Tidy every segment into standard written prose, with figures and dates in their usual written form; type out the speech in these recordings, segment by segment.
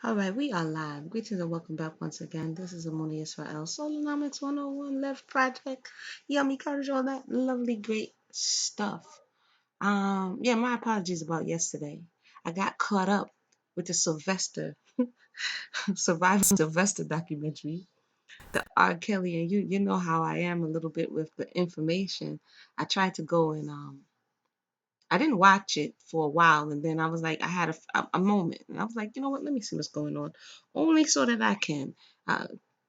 All right, we are live. Greetings and welcome back once again. This is Amoni Israel, Solonomics 101 Left Project. Yummy courage, all that lovely, great stuff. Yeah, my apologies about yesterday. I got caught up with the Sylvester, Surviving Sylvester documentary, the R. Kelly, and you know how I am a little bit with the information. I tried to go and I didn't watch it for a while, and then I was like, I had a moment, and I was like, you know what? Let me see what's going on, only so that I can uh,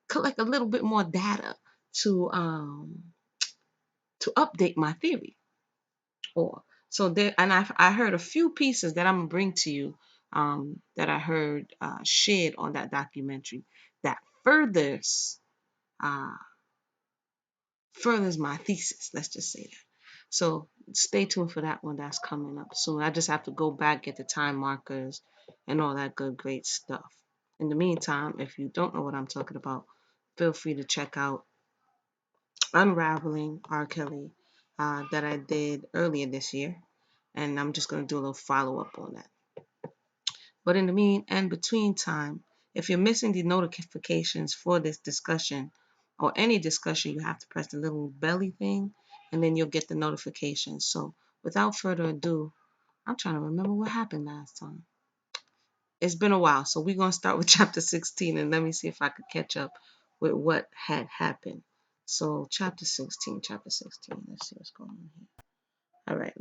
collect a little bit more data to um to update my theory. Or so there, and I heard a few pieces that I'm gonna bring to you that I heard shared on that documentary that furthers uh, furthers my thesis. Let's just say that. So stay tuned for that one that's coming up soon. I just have to go back, get the time markers, and all that good, great stuff. In the meantime, if you don't know what I'm talking about, feel free to check out Unraveling R. Kelly that I did earlier this year. And I'm just going to do a little follow up on that. But in the between time, if you're missing the notifications for this discussion or any discussion, you have to press the little belly thing and then you'll get the notifications. So without further ado, I'm trying to remember what happened last time. It's been a while. So we're going to start with chapter 16 and let me see if I could catch up with what had happened. So chapter 16. Let's see what's going on here. All right,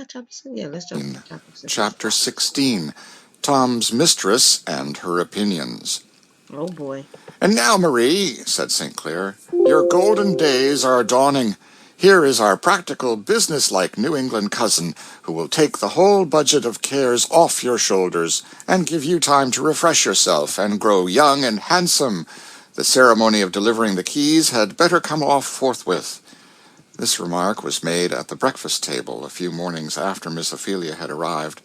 chapter 16. Yeah, let's jump into chapter 16. Chapter 16, Tom's Mistress and Her Opinions. Oh boy. And now, Marie, said St. Clair, your golden days are dawning. Here is our practical, business-like New England cousin who will take the whole budget of cares off your shoulders and give you time to refresh yourself and grow young and handsome. The ceremony of delivering the keys had better come off forthwith. This remark was made at the breakfast table a few mornings after Miss Ophelia had arrived.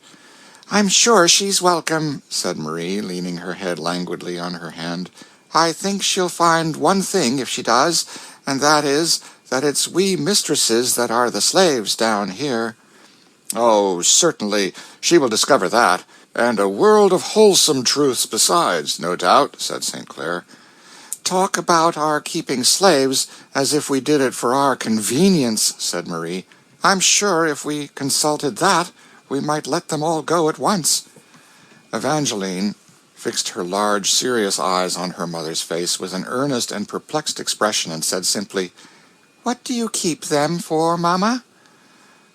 I'm sure she's welcome, said Marie, leaning her head languidly on her hand. I think she'll find one thing if she does, and that is that it's we mistresses that are the slaves down here. Oh, certainly, she will discover that, and a world of wholesome truths besides, no doubt, said St. Clair. Talk about our keeping slaves as if we did it for our convenience, said Marie. I'm sure if we consulted that, we might let them all go at once. Evangeline fixed her large, serious eyes on her mother's face with an earnest and perplexed expression and said simply, What do you keep them for, Mamma?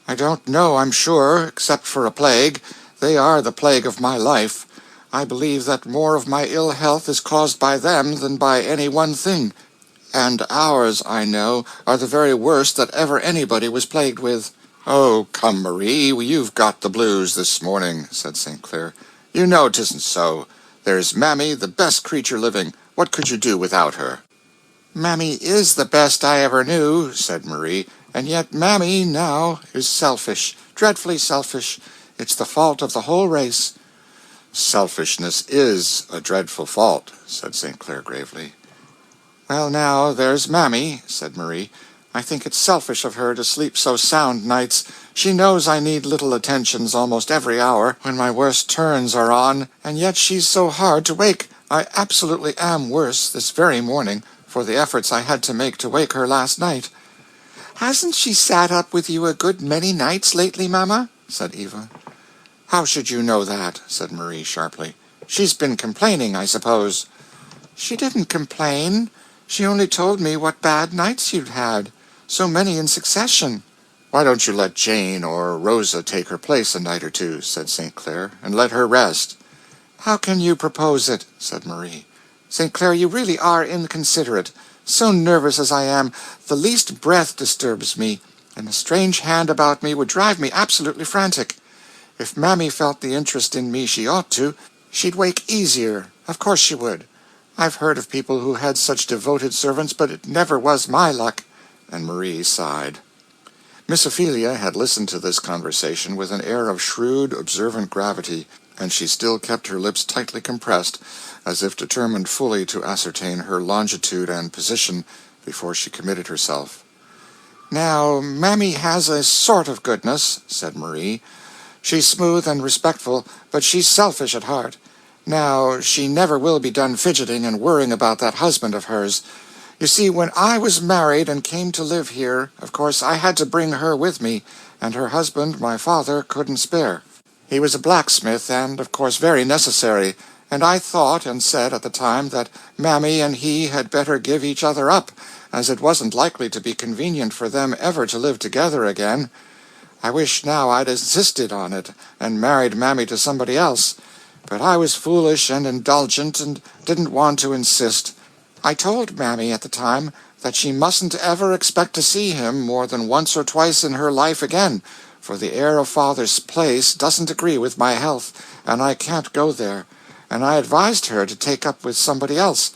I don't know, I'm sure, except for a plague. They are the plague of my life. I believe that more of my ill health is caused by them than by any one thing. And ours, I know, are the very worst that ever anybody was plagued with. Oh, come, Marie, you've got the blues this morning, said St. Clair. You know 'tisn't so. There's Mammy, the best creature living. What could you do without her? Mammy is the best I ever knew, said Marie, and yet Mammy now is selfish, dreadfully selfish. It's the fault of the whole race. Selfishness is a dreadful fault, said St. Clair gravely. Well, now, there's Mammy, said Marie. I think it's selfish of her to sleep so sound nights. She knows I need little attentions almost every hour when my worst turns are on, and yet she's so hard to wake. I absolutely am worse this very morning for the efforts I had to make to wake her last night. Hasn't she sat up with you a good many nights lately, Mamma? Said Eva. How should you know that? Said Marie sharply. She's been complaining, I suppose. She didn't complain. She only told me what bad nights you'd had, so many in succession. Why don't you let Jane or Rosa take her place a night or two, said St. Clair, and let her rest. How can you propose it, said Marie. St. Clair, you really are inconsiderate. So nervous as I am, the least breath disturbs me, and a strange hand about me would drive me absolutely frantic. If Mammy felt the interest in me she ought to, she'd wake easier. Of course she would. I've heard of people who had such devoted servants, but it never was my luck. And Marie sighed. Miss Ophelia had listened to this conversation with an air of shrewd, observant gravity, and she still kept her lips tightly compressed, as if determined fully to ascertain her longitude and position before she committed herself. Now, Mammy has a sort of goodness, said Marie. She's smooth and respectful, but she's selfish at heart. Now, she never will be done fidgeting and worrying about that husband of hers. You see, when I was married and came to live here, of course I had to bring her with me, and her husband, my father, couldn't spare. He was a blacksmith and, of course, very necessary, and I thought and said at the time that Mammy and he had better give each other up, as it wasn't likely to be convenient for them ever to live together again. I wish now I'd insisted on it and married Mammy to somebody else, but I was foolish and indulgent and didn't want to insist. I told Mammy at the time that she mustn't ever expect to see him more than once or twice in her life again, for the air of Father's place doesn't agree with my health, and I can't go there, and I advised her to take up with somebody else,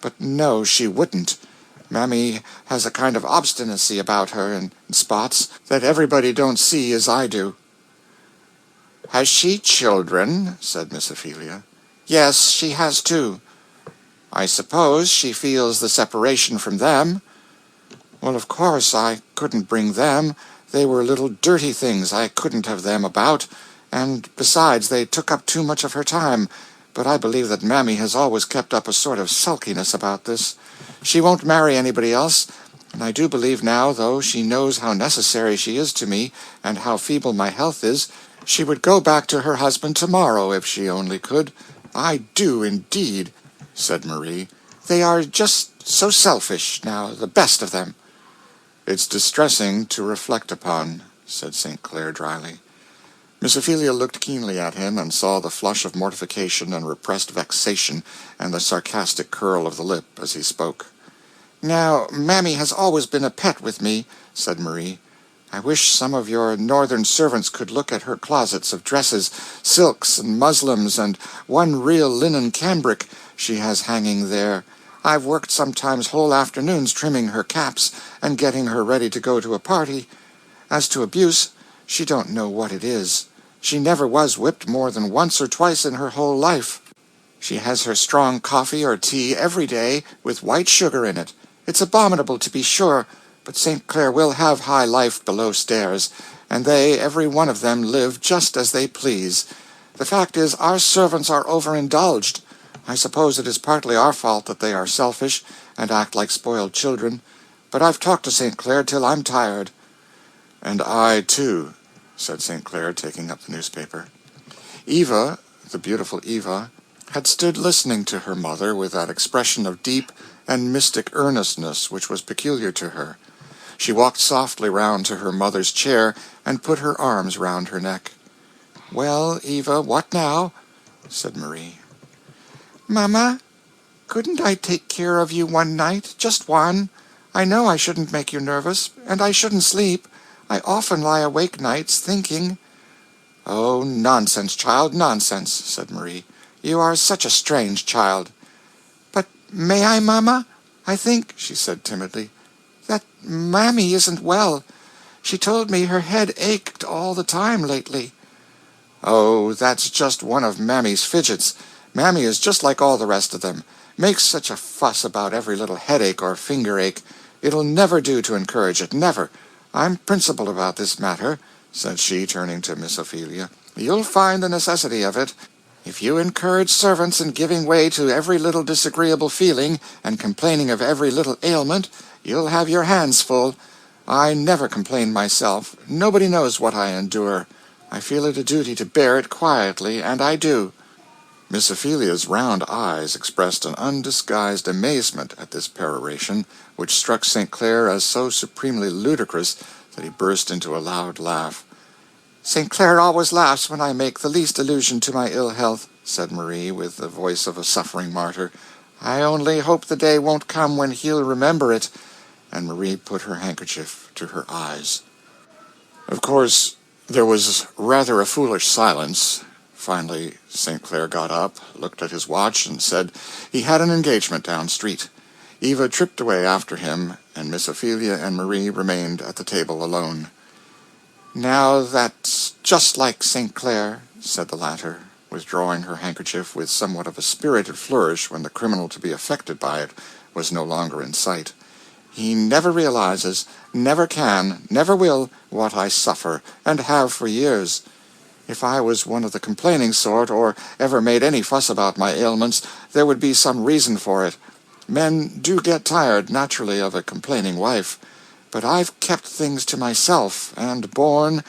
but no, she wouldn't. Mammy has a kind of obstinacy about her in spots that everybody don't see as I do. "Has she children?" said Miss Ophelia. "Yes, she has two." "I suppose she feels the separation from them." "Well, of course, I couldn't bring them. They were little dirty things. I couldn't have them about. And besides, they took up too much of her time. But I believe that Mammy has always kept up a sort of sulkiness about this. She won't marry anybody else, and I do believe now, though she knows how necessary she is to me and how feeble my health is, she would go back to her husband tomorrow if she only could. I do indeed," said Marie. "They are just so selfish now, the best of them." "It's distressing to reflect upon," said St. Clair dryly. Miss Ophelia looked keenly at him and saw the flush of mortification and repressed vexation and the sarcastic curl of the lip as he spoke. "Now, Mammy has always been a pet with me," said Marie. "I wish some of your northern servants could look at her closets of dresses, silks, and muslins, and one real linen cambric she has hanging there. I've worked sometimes whole afternoons trimming her caps and getting her ready to go to a party. As to abuse, she don't know what it is. She never was whipped more than once or twice in her whole life. She has her strong coffee or tea every day with white sugar in it. It's abominable, to be sure, but St. Clair will have high life below stairs, and they, every one of them, live just as they please. The fact is, our servants are overindulged. I suppose it is partly our fault that they are selfish and act like spoiled children, but I've talked to St. Clair till I'm tired." "And I, too," said St. Clair, taking up the newspaper. Eva, the beautiful Eva, had stood listening to her mother with that expression of deep and mystic earnestness which was peculiar to her. She walked softly round to her mother's chair and put her arms round her neck. "Well, Eva, what now?" said Marie. "Mamma, couldn't I take care of you one night, just one? I know I shouldn't make you nervous, and I shouldn't sleep. I often lie awake nights thinking." "Oh, nonsense, child, nonsense," said Marie. "You are such a strange child." "But may I, Mamma? I think," she said timidly, "that Mammy isn't well. She told me her head ached all the time lately." "Oh, that's just one of Mammy's fidgets. Mammy is just like all the rest of them. Makes such a fuss about every little headache or finger ache. It'll never do to encourage it, never. I'm principled about this matter," said she, turning to Miss Ophelia. "You'll find the necessity of it. If you encourage servants in giving way to every little disagreeable feeling and complaining of every little ailment, you'll have your hands full. I never complain myself. Nobody knows what I endure. I feel it a duty to bear it quietly, and I do." Miss Ophelia's round eyes expressed an undisguised amazement at this peroration, which struck St. Clair as so supremely ludicrous that he burst into a loud laugh. "St. Clair always laughs when I make the least allusion to my ill health," said Marie, with the voice of a suffering martyr. "I only hope the day won't come when he'll remember it," and Marie put her handkerchief to her eyes. Of course, there was rather a foolish silence. Finally, St. Clair got up, looked at his watch, and said he had an engagement down street. Eva tripped away after him, and Miss Ophelia and Marie remained at the table alone. "Now that's just like St. Clair," said the latter, withdrawing her handkerchief with somewhat of a spirited flourish when the criminal to be affected by it was no longer in sight. "He never realizes, never can, never will, what I suffer, and have for years. If I was one of the complaining sort, or ever made any fuss about my ailments, there would be some reason for it. Men do get tired, naturally, of a complaining wife. But I've kept things to myself, and borne,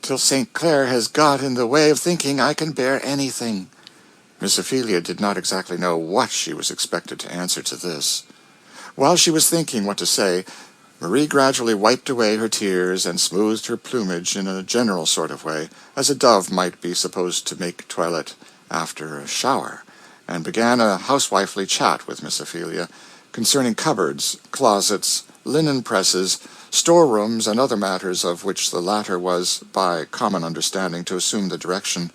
till St. Clair has got in the way of thinking I can bear anything." Miss Ophelia did not exactly know what she was expected to answer to this. While she was thinking what to say, Marie gradually wiped away her tears and smoothed her plumage in a general sort of way, as a dove might be supposed to make toilette after a shower, and began a housewifely chat with Miss Ophelia concerning cupboards, closets, linen presses, storerooms, and other matters of which the latter was, by common understanding, to assume the direction,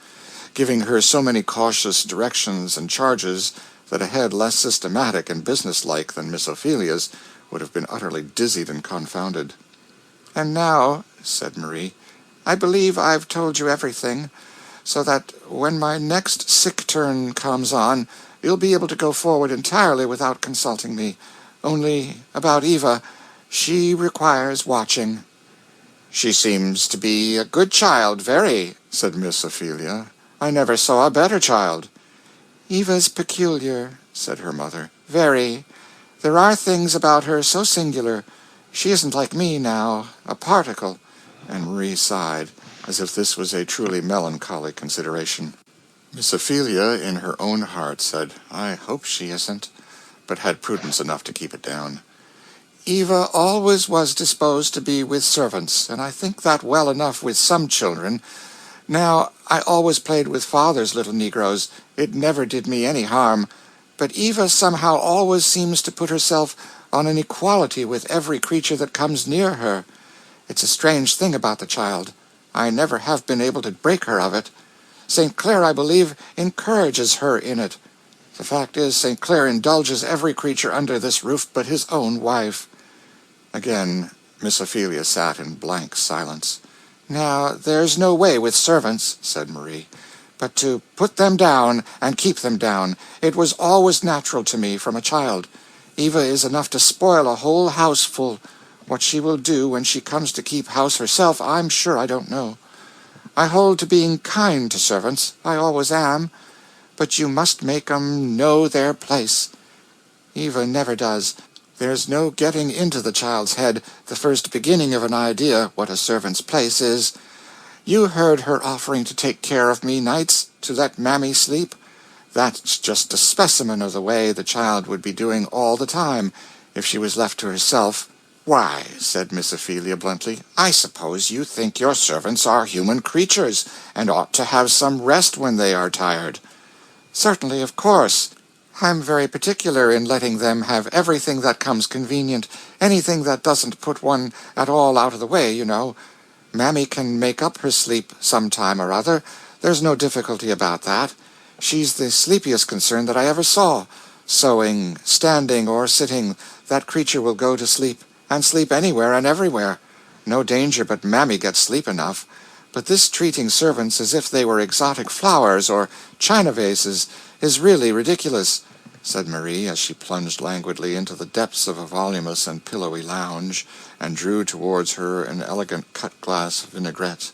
giving her so many cautious directions and charges that a head less systematic and businesslike than Miss Ophelia's would have been utterly dizzied and confounded. "And now," said Marie, "I believe I've told you everything, so that when my next sick turn comes on, you'll be able to go forward entirely without consulting me. Only about Eva, she requires watching." "She seems to be a good child, very," said Miss Ophelia. "I never saw a better child." "Eva's peculiar," said her mother. "Very. There are things about her so singular. She isn't like me now, a particle," and Marie sighed, as if this was a truly melancholy consideration. Miss Ophelia, in her own heart, said, "I hope she isn't," but had prudence enough to keep it down. "Eva always was disposed to be with servants, and I think that well enough with some children. Now, I always played with father's little negroes. It never did me any harm. But Eva somehow always seems to put herself on an equality with every creature that comes near her. It's a strange thing about the child. I never have been able to break her of it. St. Clair, I believe, encourages her in it. The fact is, St. Clair indulges every creature under this roof but his own wife." Again, Miss Ophelia sat in blank silence. "Now, there's no way with servants," said Marie, "but to put them down and keep them down. It was always natural to me from a child. Eva is enough to spoil a whole house full. What she will do when she comes to keep house herself, I'm sure I don't know. I hold to being kind to servants. I always am. But you must make 'em know their place. Eva never does. There's no getting into the child's head, the first beginning of an idea, what a servant's place is. You heard her offering to take care of me nights, to let Mammy sleep. That's just a specimen of the way the child would be doing all the time, if she was left to herself." "Why," said Miss Ophelia bluntly, "I suppose you think your servants are human creatures, and ought to have some rest when they are tired." "Certainly, of course. I'm very particular in letting them have everything that comes convenient, anything that doesn't put one at all out of the way, you know. Mammy can make up her sleep some time or other. There's no difficulty about that. She's the sleepiest concern that I ever saw. Sewing, standing, or sitting, that creature will go to sleep, and sleep anywhere and everywhere. No danger but Mammy gets sleep enough. But this treating servants as if they were exotic flowers or china vases is really ridiculous," said Marie, as she plunged languidly into the depths of a voluminous and pillowy lounge, and drew towards her an elegant cut-glass vinaigrette.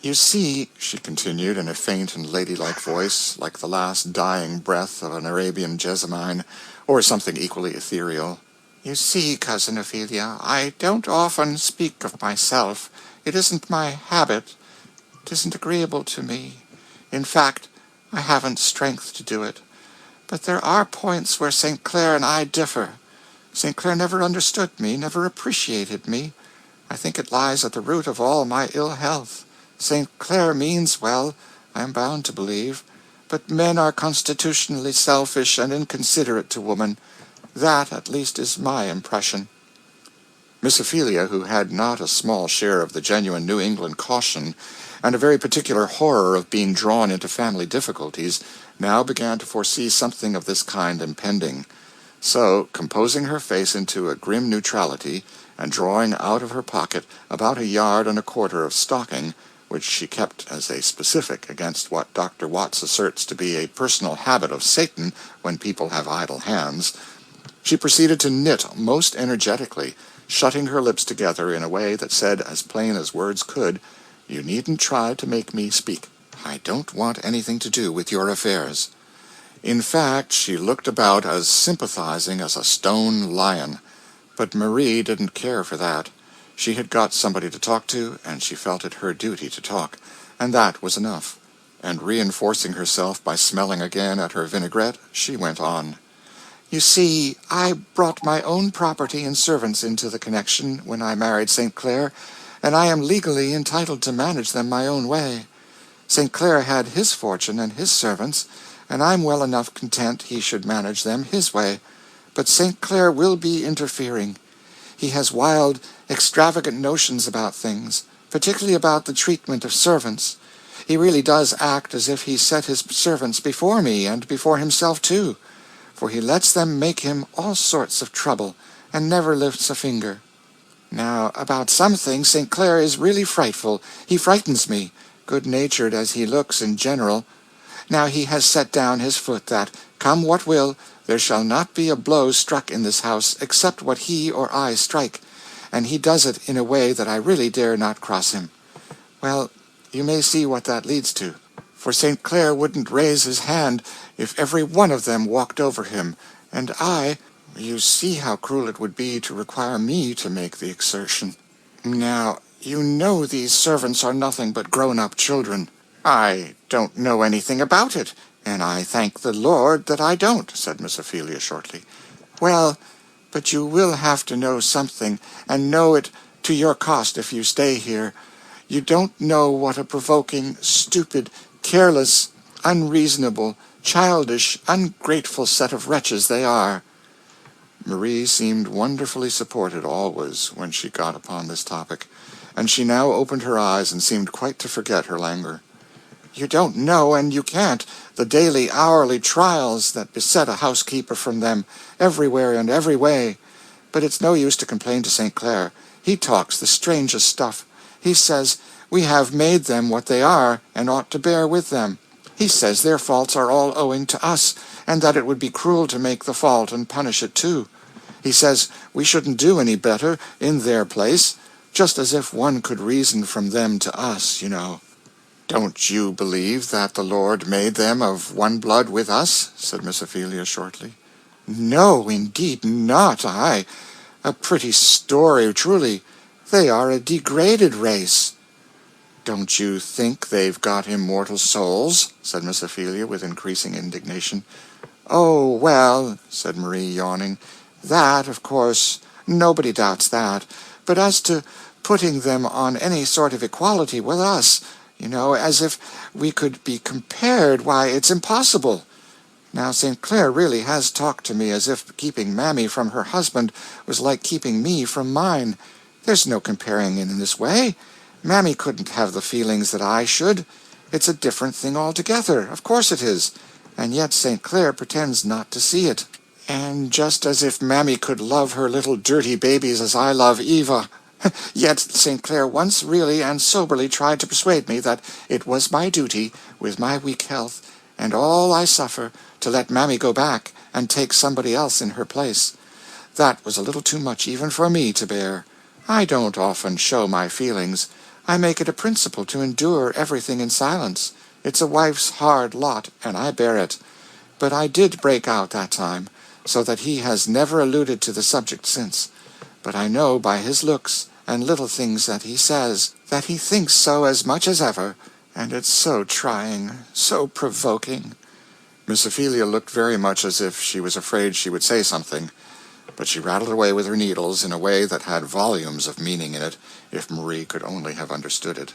"You see," she continued in a faint and ladylike voice, like the last dying breath of an Arabian jessamine, or something equally ethereal, "you see, Cousin Ophelia, I don't often speak of myself. It isn't my habit. It isn't agreeable to me. In fact, I haven't strength to do it. But there are points where St. Clair and I differ. St. Clair never understood me, never appreciated me. I think it lies at the root of all my ill health. St. Clair means well, I am bound to believe, but men are constitutionally selfish and inconsiderate to woman. That, at least, is my impression." Miss Ophelia, who had not a small share of the genuine New England caution, and a very particular horror of being drawn into family difficulties, now began to foresee something of this kind impending. So, composing her face into a grim neutrality, and drawing out of her pocket about 1.25 yards of stocking, which she kept as a specific against what Dr. Watts asserts to be a personal habit of Satan when people have idle hands, she proceeded to knit most energetically, shutting her lips together in a way that said as plain as words could, You needn't try to make me speak. I don't want anything to do with your affairs." In fact, she looked about as sympathizing as a stone lion. But Marie didn't care for that. She had got somebody to talk to, and she felt it her duty to talk, and that was enough. And reinforcing herself by smelling again at her vinaigrette, she went on. "You see, I brought my own property and servants into the connection when I married St. Clair, and I am legally entitled to manage them my own way. St. Clair had his fortune and his servants, and I'm well enough content he should manage them his way. But St. Clair will be interfering. He has wild, extravagant notions about things, particularly about the treatment of servants. He really does act as if he set his servants before me, and before himself too, for he lets them make him all sorts of trouble, and never lifts a finger. Now, about some things St. Clair is really frightful. He frightens me, good-natured as he looks in general. Now he has set down his foot that, come what will, there shall not be a blow struck in this house except what he or I strike, and he does it in a way that I really dare not cross him. Well, you may see what that leads to, for St. Clair wouldn't raise his hand if every one of them walked over him, and you see how cruel it would be to require me to make the exertion. Now, you know these servants are nothing but grown-up children." "I don't know anything about it, and I thank the Lord that I don't," said Miss Ophelia shortly. "Well, but you will have to know something, and know it to your cost if you stay here. You don't know what a provoking, stupid, careless, unreasonable, childish, ungrateful set of wretches they are." Marie seemed wonderfully supported always when she got upon this topic, and she now opened her eyes and seemed quite to forget her languor. "You don't know, and you can't, the daily, hourly trials that beset a housekeeper from them, everywhere and every way. But it's no use to complain to St. Clair. He talks the strangest stuff. He says we have made them what they are, and ought to bear with them. He says their faults are all owing to us, and that it would be cruel to make the fault and punish it too. He says we shouldn't do any better in their place, just as if one could reason from them to us, you know." "Don't you believe that the Lord made them of one blood with us?" said Miss Ophelia shortly. "No, indeed not. A pretty story, truly. They are a degraded race." "Don't you think they've got immortal souls?" said Miss Ophelia with increasing indignation. "Oh, well," said Marie, yawning, "that, of course, nobody doubts that. But as to putting them on any sort of equality with us, you know, as if we could be compared, why, it's impossible. Now, St. Clair really has talked to me as if keeping Mammy from her husband was like keeping me from mine. There's no comparing in this way. Mammy couldn't have the feelings that I should. It's a different thing altogether. Of course it is. And yet St. Clair pretends not to see it. And just as if Mammy could love her little dirty babies as I love Eva. Yet St. Clair once really and soberly tried to persuade me that it was my duty, with my weak health, and all I suffer, to let Mammy go back and take somebody else in her place. That was a little too much even for me to bear. I don't often show my feelings. I make it a principle to endure everything in silence. It's a wife's hard lot, and I bear it. But I did break out that time, so that he has never alluded to the subject since. But I know by his looks and little things that he says that he thinks so as much as ever, and it's so trying, so provoking." Miss Ophelia looked very much as if she was afraid she would say something, but she rattled away with her needles in a way that had volumes of meaning in it, if Marie could only have understood it.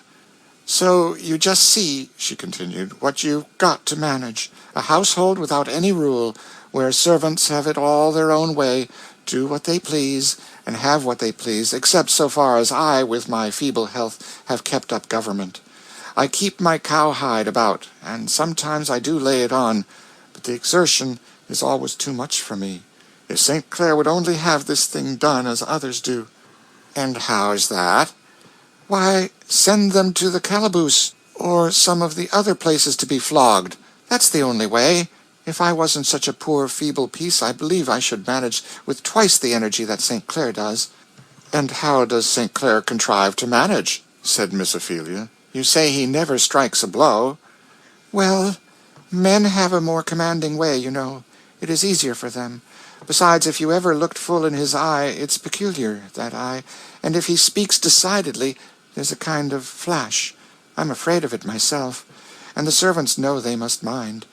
"So you just see," she continued, "what you've got to manage. A household without any rule, where servants have it all their own way, do what they please, and have what they please, except so far as I, with my feeble health, have kept up government. I keep my cowhide about, and sometimes I do lay it on, but the exertion is always too much for me. If St. Clair would only have this thing done as others do." "And how's that?" "Why, send them to the calaboose, or some of the other places to be flogged. That's the only way. If I wasn't such a poor, feeble piece, I believe I should manage with twice the energy that St. Clair does." "And how does St. Clair contrive to manage?" said Miss Ophelia. You say he never strikes a blow. Well, men have a more commanding way, you know. It is easier for them. Besides, if you ever looked full in his eye, it's peculiar, that eye, and if he speaks decidedly, there's a kind of flash. I'm afraid of it myself, and the servants know they must mind.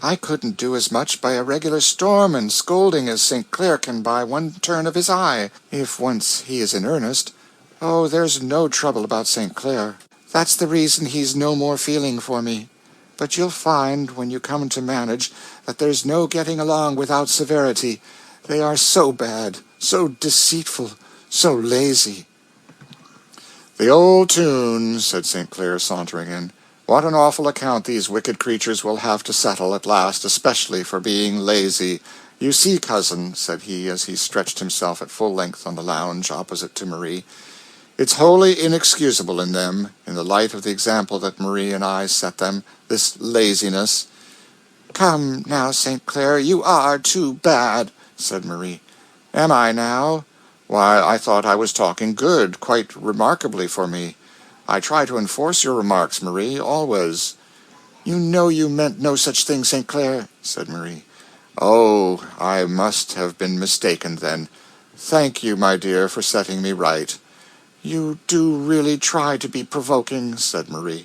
I couldn't do as much by a regular storm and scolding as St. Clair can by one turn of his eye, if once he is in earnest. Oh, there's no trouble about St. Clair. That's the reason he's no more feeling for me. But you'll find, when you come to manage, that there's no getting along without severity. They are so bad, so deceitful, so lazy. The old tune, said St. Clair, sauntering in. What an awful account these wicked creatures will have to settle at last, especially for being lazy. You see, cousin, said he, as he stretched himself at full length on the lounge opposite to Marie, it's wholly inexcusable in them, in the light of the example that Marie and I set them, this laziness. Come now, St. Clair, you are too bad, said Marie. Am I now? Why, I thought I was talking good, quite remarkably for me. I try to enforce your remarks, Marie, always. You know you meant no such thing, St. Clair, said Marie. Oh, I must have been mistaken then. Thank you, my dear, for setting me right. You do really try to be provoking, said Marie.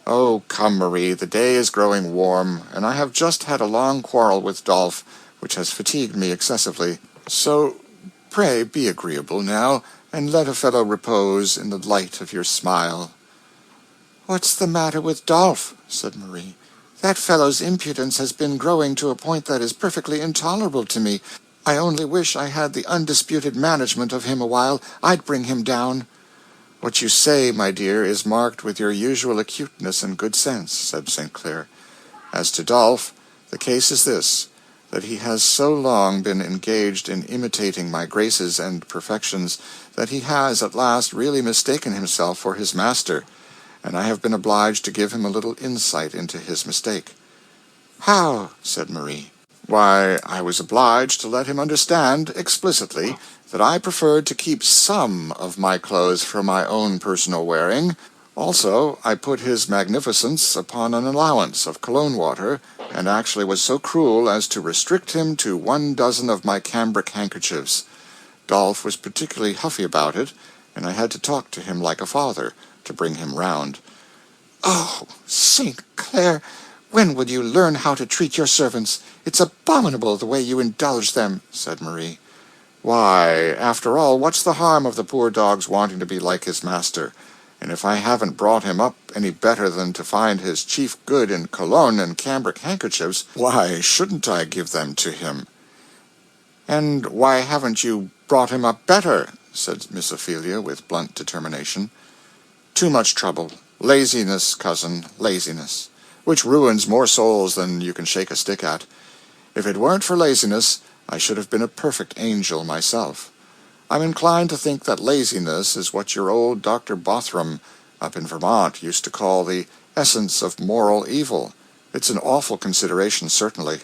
Oh, come, Marie, the day is growing warm, and I have just had a long quarrel with Dolph, which has fatigued me excessively. So, pray be agreeable now, and let a fellow repose in the light of your smile. What's the matter with Dolph? Said Marie. That fellow's impudence has been growing to a point that is perfectly intolerable to me. I only wish I had the undisputed management of him a while. I'd bring him down. What you say, my dear, is marked with your usual acuteness and good sense, said St. Clair. As to Dolph, the case is this, that he has so long been engaged in imitating my graces and perfections that he has at last really mistaken himself for his master, and I have been obliged to give him a little insight into his mistake. How? Said Marie. Why, I was obliged to let him understand, explicitly, that I preferred to keep some of my clothes for my own personal wearing. Also, I put his magnificence upon an allowance of cologne water, and actually was so cruel as to restrict him to 12 of my cambric handkerchiefs. Dolph was particularly huffy about it, and I had to talk to him like a father, to bring him round. Oh, St. Clair, when will you learn how to treat your servants? It's abominable the way you indulge them, said Marie. Why, after all, what's the harm of the poor dog's wanting to be like his master? And if I haven't brought him up any better than to find his chief good in cologne and cambric handkerchiefs, why shouldn't I give them to him? And why haven't you brought him up better? Said Miss Ophelia with blunt determination. Too much trouble. Laziness, cousin, laziness, which ruins more souls than you can shake a stick at. If it weren't for laziness, I should have been a perfect angel myself. I'm inclined to think that laziness is what your old Dr. Bothram up in Vermont used to call the essence of moral evil. It's an awful consideration, certainly.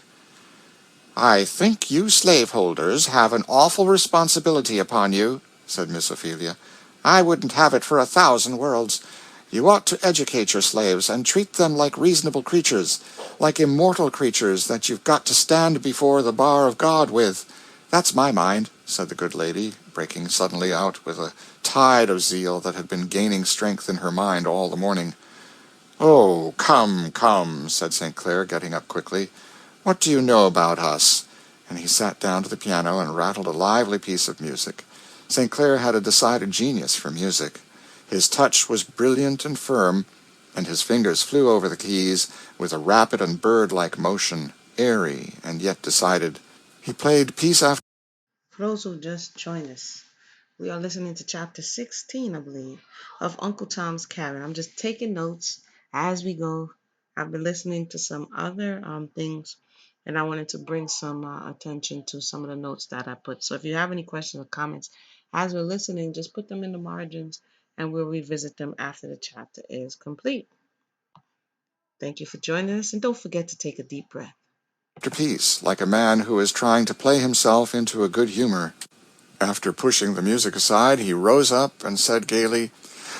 I think you slaveholders have an awful responsibility upon you, said Miss Ophelia. I wouldn't have it for 1,000 worlds. You ought to educate your slaves and treat them like reasonable creatures, like immortal creatures that you've got to stand before the bar of God with. That's my mind, said the good lady, breaking suddenly out with a tide of zeal that had been gaining strength in her mind all the morning. Oh, come, come, said St. Clair, getting up quickly. What do you know about us? And he sat down to the piano and rattled a lively piece of music. St. Clair had a decided genius for music. His touch was brilliant and firm, and his fingers flew over the keys with a rapid and bird-like motion, airy and yet decided. He played piece after... For those who just joined us, we are listening to chapter 16, I believe, of Uncle Tom's Cabin. I'm just taking notes as we go. I've been listening to some other things, and I wanted to bring some attention to some of the notes that I put. So if you have any questions or comments as we're listening, just put them in the margins, and we'll revisit them after the chapter is complete. Thank you for joining us, and don't forget to take a deep breath. piece, like a man who is trying to play himself into a good humor. After pushing the music aside, he rose up and said gaily,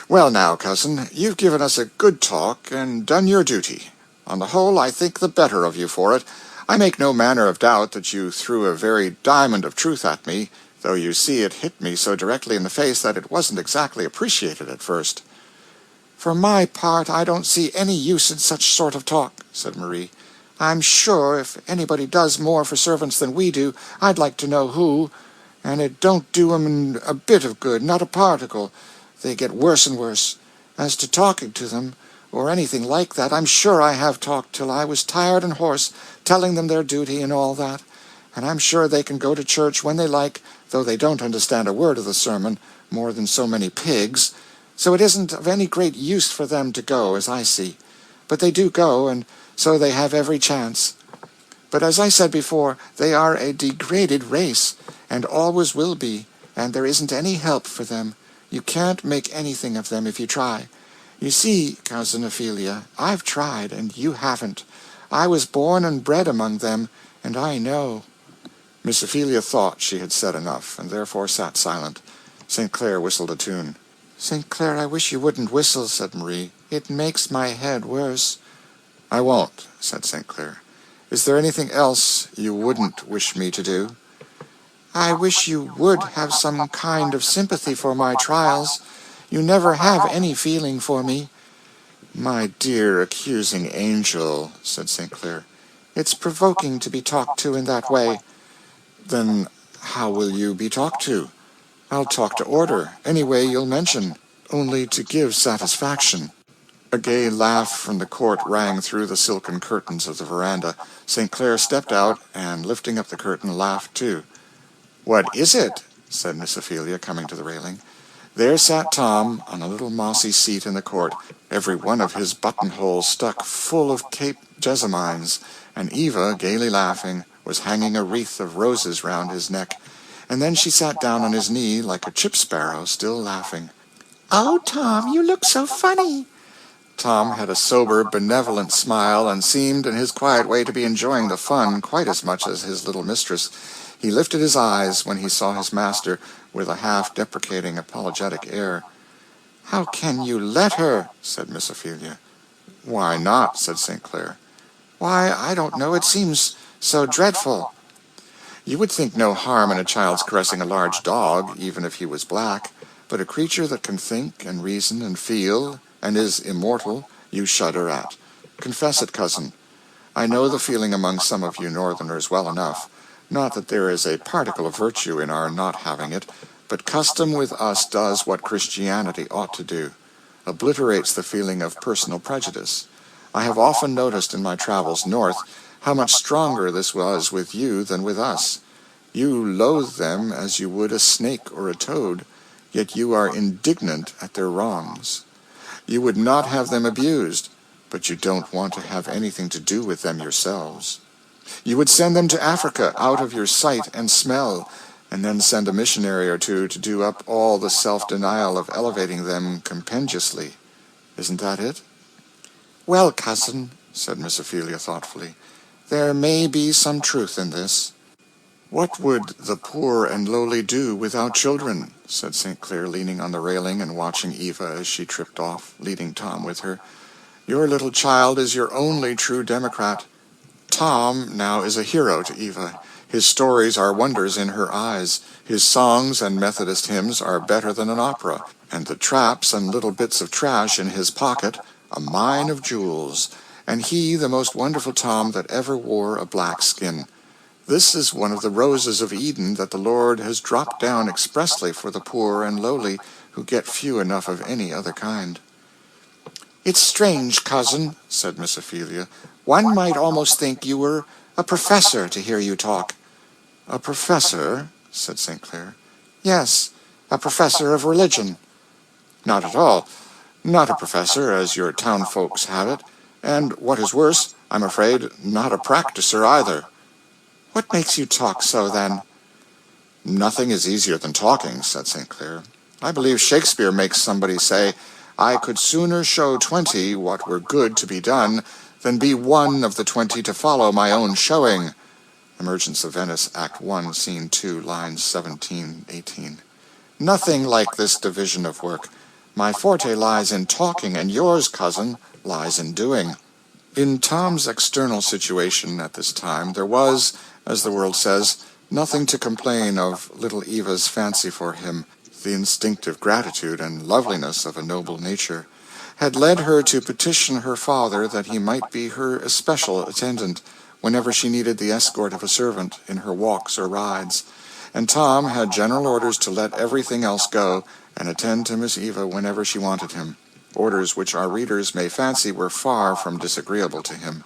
Well now, cousin, you've given us a good talk and done your duty. On the whole, I think the better of you for it. I make no manner of doubt that you threw a very diamond of truth at me, though you see it hit me so directly in the face that it wasn't exactly appreciated at first. For my part, I don't see any use in such sort of talk, said Marie. I'm sure if anybody does more for servants than we do, I'd like to know who, and it don't do 'em a bit of good, not a particle. They get worse and worse. As to talking to them, or anything like that, I'm sure I have talked till I was tired and hoarse, telling them their duty and all that, and I'm sure they can go to church when they like, though they don't understand a word of the sermon, more than so many pigs, so it isn't of any great use for them to go, as I see. But they do go, and so they have every chance. But as I said before, they are a degraded race, and always will be, and there isn't any help for them. You can't make anything of them if you try. You see, Cousin Ophelia, I've tried, and you haven't. I was born and bred among them, and I know. Miss Ophelia thought she had said enough, and therefore sat silent. St. Clair whistled a tune. St. Clair, I wish you wouldn't whistle, said Marie. It makes my head worse. I won't, said St. Clair. Is there anything else you wouldn't wish me to do? I wish you would have some kind of sympathy for my trials. You never have any feeling for me. My dear accusing angel, said St. Clair, it's provoking to be talked to in that way. Then how will you be talked to? I'll talk to order, any way you'll mention, only to give satisfaction. A gay laugh from the court rang through the silken curtains of the veranda. St. Clair stepped out, and lifting up the curtain, laughed too. What is it? Said Miss Ophelia, coming to the railing. There sat Tom on a little mossy seat in the court, every one of his buttonholes stuck full of Cape jessamines, and Eva, gaily laughing, was hanging a wreath of roses round his neck, and then she sat down on his knee like a chip sparrow, still laughing. Oh, Tom, you look so funny. Tom had a sober, benevolent smile, and seemed in his quiet way to be enjoying the fun quite as much as his little mistress. He lifted his eyes when he saw his master with a half-deprecating, apologetic air. How can you let her? Said Miss Ophelia. Why not? Said St. Clair. Why, I don't know. It seems so dreadful. You would think no harm in a child's caressing a large dog, even if he was black, but a creature that can think and reason and feel and is immortal, you shudder at. Confess it, cousin. I know the feeling among some of you northerners well enough. Not that there is a particle of virtue in our not having it, but custom with us does what Christianity ought to do, obliterates the feeling of personal prejudice. I have often noticed in my travels north how much stronger this was with you than with us. You loathe them as you would a snake or a toad, yet you are indignant at their wrongs. You would not have them abused, but you don't want to have anything to do with them yourselves. You would send them to Africa out of your sight and smell, and then send a missionary or two to do up all the self-denial of elevating them compendiously. Isn't that it? Well, cousin, said Miss Ophelia thoughtfully, there may be some truth in this. What would the poor and lowly do without children? Said St. Clair, leaning on the railing and watching Eva as she tripped off, leading Tom with her. Your little child is your only true Democrat. Tom now is a hero to Eva. His stories are wonders in her eyes. His songs and Methodist hymns are better than an opera, and the traps and little bits of trash in his pocket, a mine of jewels, and he the most wonderful Tom that ever wore a black skin. This is one of the roses of Eden that the Lord has dropped down expressly for the poor and lowly who get few enough of any other kind. It's strange, cousin, said Miss Ophelia. One might almost think you were a professor to hear you talk. A professor? Said St. Clair. Yes, a professor of religion. Not at all. Not a professor, as your town folks have it, and, what is worse, I'm afraid, not a practicer either. What makes you talk so, then? Nothing is easier than talking, said St. Clair. I believe Shakespeare makes somebody say, I could sooner show 20 what were good to be done than be one of the 20 to follow my own showing. Emergence of Venice, Act 1, Scene 2, lines 17-18. Nothing like this division of work. My forte lies in talking, and yours, cousin, lies in doing. In Tom's external situation at this time, there was, as the world says, nothing to complain of little Eva's fancy for him. The instinctive gratitude and loveliness of a noble nature had led her to petition her father that he might be her especial attendant whenever she needed the escort of a servant in her walks or rides, and Tom had general orders to let everything else go and attend to Miss Eva whenever she wanted him, orders which our readers may fancy were far from disagreeable to him.